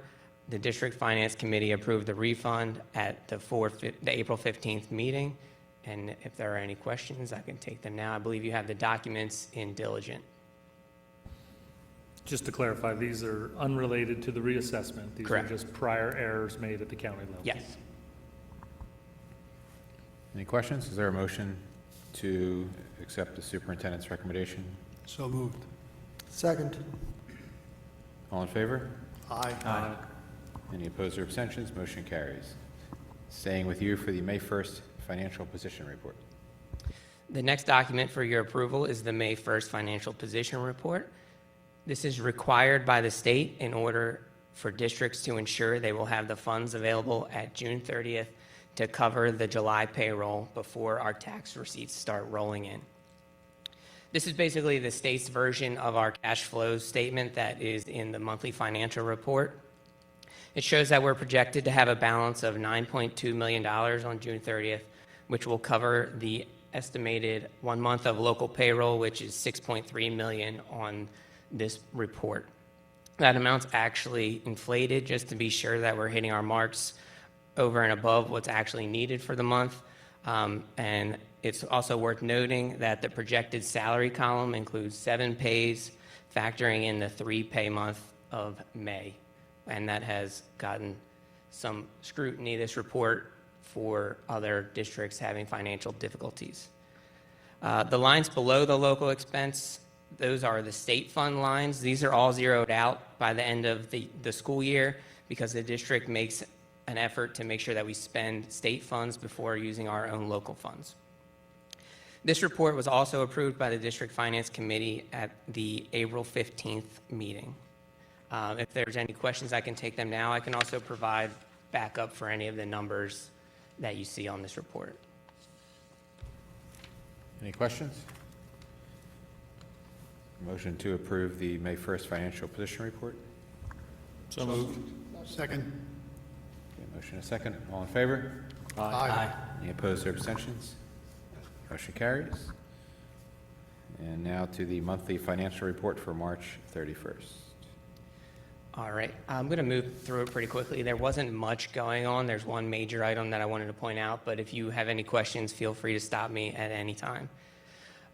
The District Finance Committee approved the refund at the April 15th meeting. And if there are any questions, I can take them now. I believe you have the documents in diligent. Just to clarify, these are unrelated to the reassessment. These Correct. are just prior errors made at the county level. Yes. Any questions? Is there a motion to accept the superintendent's recommendation? So moved. Second. All in favor? Aye. Any opposed or abstentions? Motion carries. Staying with you for the May 1st financial position report. The next document for your approval is the May 1st financial position report. This is required by the state in order for districts to ensure they will have the funds available at June 30th to cover the July payroll before our tax receipts start rolling in. This is basically the state's version of our cash flow statement that is in the monthly financial report. It shows that we're projected to have a balance of $9.2 million on June 30th, which will cover the estimated 1 month of local payroll, which is $6.3 million on this report. That amount's actually inflated just to be sure that we're hitting our marks over and above what's actually needed for the month. And it's also worth noting that the projected salary column includes 7 pays, factoring in the 3 pay month of May. And that has gotten some scrutiny, this report, for other districts having financial difficulties. The lines below the local expense, those are the state fund lines. These are all zeroed out by the end of the school year. because the district makes an effort to make sure that we spend state funds before using our own local funds. This report was also approved by the District Finance Committee at the April 15th meeting. If there's any questions, I can take them now. I can also provide backup for any of the numbers that you see on this report. Any questions? Motion to approve the May 1st financial position report. So moved. Second. Okay, motion and a second. All in favor? Aye. Any opposed or abstentions? Motion carries. And now to the monthly financial report for March 31st. All right, I'm going to move through it pretty quickly. There wasn't much going on. There's one major item that I wanted to point out, but if you have any questions, feel free to stop me at any time.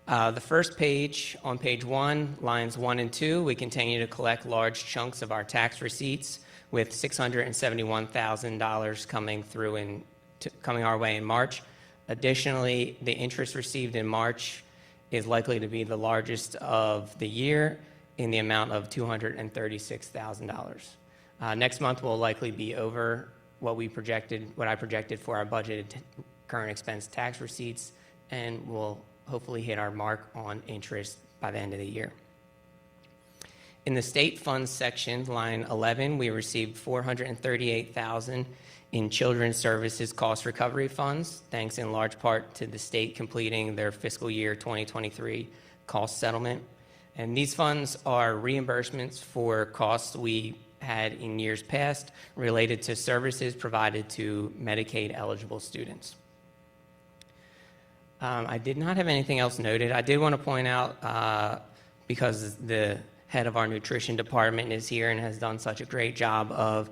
The first page, on page 1, lines 1 and 2, we continue to collect large chunks of our tax receipts, with $671,000 coming our way in March. Additionally, the interest received in March is likely to be the largest of the year, in the amount of $236,000. Next month will likely be over what I projected for our budgeted current expense tax receipts, and we'll hopefully hit our mark on interest by the end of the year. In the state funds section, line 11, we received $438,000 in children's services cost recovery funds, thanks in large part to the state completing their fiscal year 2023 cost settlement. And these funds are reimbursements for costs we had in years past related to services provided to Medicaid-eligible students. I did not have anything else noted. I did want to point out, because the head of our nutrition department is here and has done such a great job of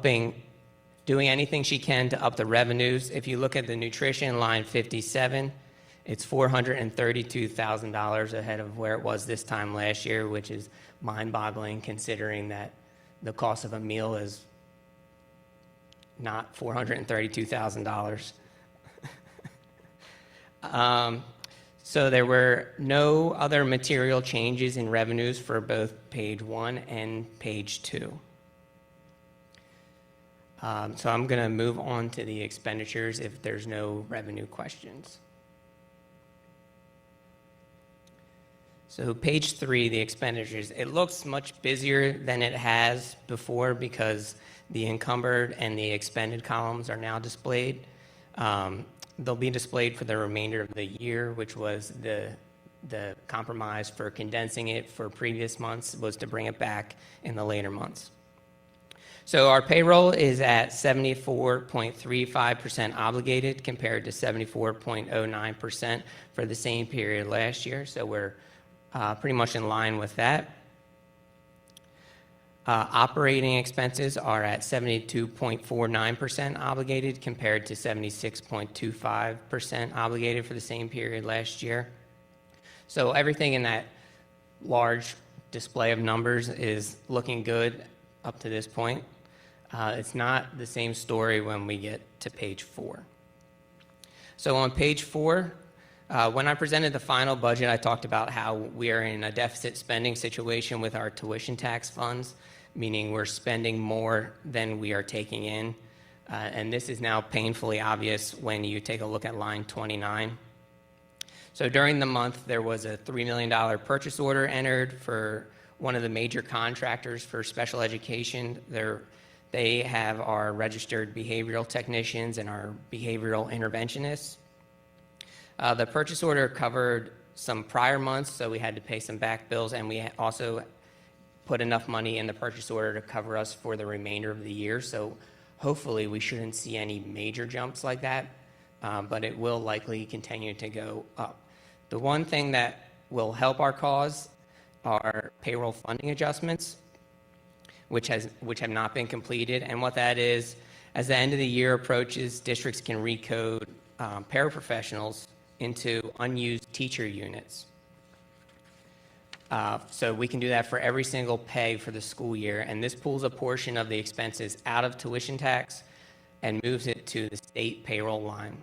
doing anything she can to up the revenues. If you look at the nutrition line 57, it's $432,000 ahead of where it was this time last year, which is mind-boggling considering that the cost of a meal is not $432,000. So there were no other material changes in revenues for both page 1 and page 2. So I'm going to move on to the expenditures if there's no revenue questions. So page 3, the expenditures, it looks much busier than it has before because the encumbered and the expended columns are now displayed. They'll be displayed for the remainder of the year, which was the compromise for condensing it for previous months was to bring it back in the later months. So our payroll is at 74.35% obligated compared to 74.09% for the same period last year. So we're pretty much in line with that. Operating expenses are at 72.49% obligated compared to 76.25% obligated for the same period last year. So everything in that large display of numbers is looking good up to this point. It's not the same story when we get to page 4. So on page 4, when I presented the final budget, I talked about how we are in a deficit spending situation with our tuition tax funds, meaning we're spending more than we are taking in. And this is now painfully obvious when you take a look at line 29. So during the month, there was a $3 million purchase order entered for one of the major contractors for special education. They have our registered behavioral technicians and our behavioral interventionists. The purchase order covered some prior months, so we had to pay some back bills, and we also put enough money in the purchase order to cover us for the remainder of the year. So hopefully we shouldn't see any major jumps like that, but it will likely continue to go up. The one thing that will help our cause are payroll funding adjustments, which have not been completed. And what that is, as the end of the year approaches, districts can recode paraprofessionals into unused teacher units. So we can do that for every single pay for the school year, and this pulls a portion of the expenses out of tuition tax and moves it to the state payroll line.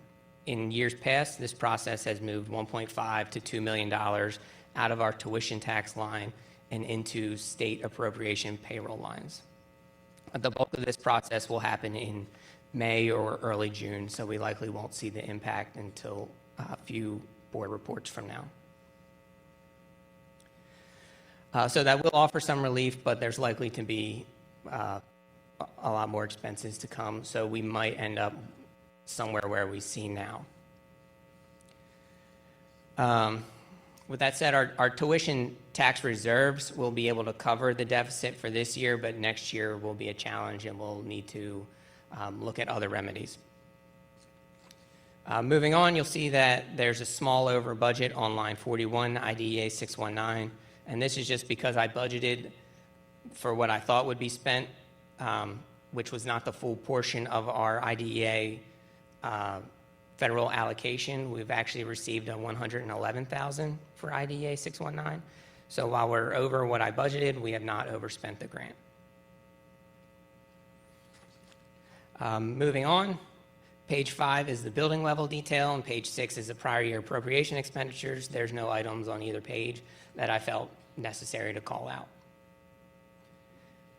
In years past, this process has moved $1.5 to $2 million out of our tuition tax line and into state appropriation payroll lines. The bulk of this process will happen in May or early June, so we likely won't see the impact until a few board reports from now. So that will offer some relief, but there's likely to be a lot more expenses to come, so we might end up somewhere where we see now. With that said, our tuition tax reserves will be able to cover the deficit for this year, but next year will be a challenge and we'll need to look at other remedies. Moving on, you'll see that there's a small over budget on line 41, IDEA 619, and this is just because I budgeted for what I thought would be spent, which was not the full portion of our IDEA federal allocation. We've actually received a $111,000 for IDEA 619. So while we're over what I budgeted, we have not overspent the grant. Moving on, page 5 is the building level detail, and page 6 is the prior year appropriation expenditures. There's no items on either page that I felt necessary to call out.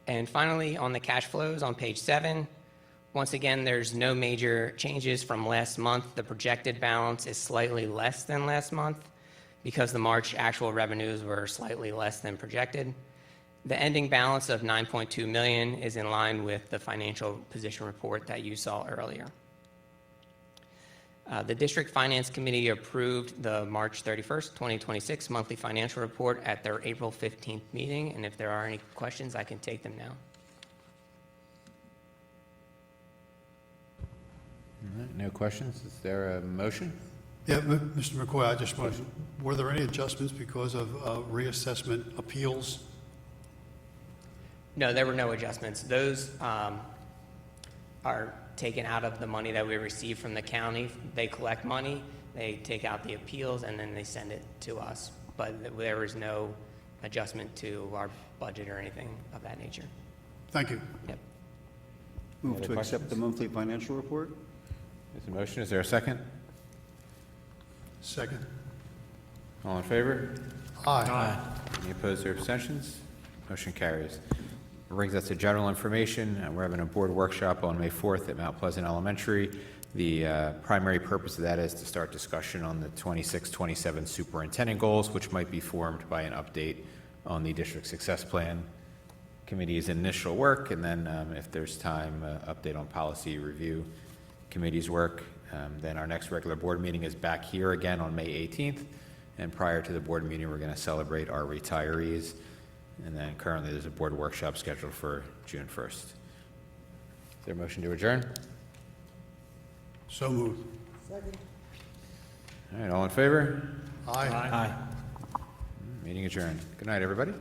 And finally, on the cash flows on page 7, once again, there's no major changes from last month. The projected balance is slightly less than last month because the March actual revenues were slightly less than projected. The ending balance of $9.2 million is in line with the financial position report that you saw earlier. The District Finance Committee approved the March 31st, 2026 monthly financial report at their April 15th meeting, and if there are any questions, I can take them now. All right, no questions? Is there a motion? Yeah, Mr. McCoy, I just wanted, were there any adjustments because of reassessment appeals? No, there were no adjustments. Those are taken out of the money that we receive from the county. They collect money, they take out the appeals, and then they send it to us. But there was no adjustment to our budget or anything of that nature. Thank you. Yep. Move to accept the monthly financial report. There's a motion. Is there a second? Second. All in favor? Aye. Any opposed or abstentions? Motion carries. Brings us to general information. We're having a board workshop on May 4th at Mount Pleasant Elementary. The primary purpose of that is to start discussion on the 26-27 superintendent goals, which might be formed by an update on the district success plan committee's initial work, and then if there's time, update on policy review committee's work. Then our next regular board meeting is back here again on May 18th, and prior to the board meeting, we're going to celebrate our retirees. And then currently there's a board workshop scheduled for June 1st. Is there a motion to adjourn? So moved. Second. All right, all in favor? Aye. Aye. Meeting adjourned. Good night, everybody.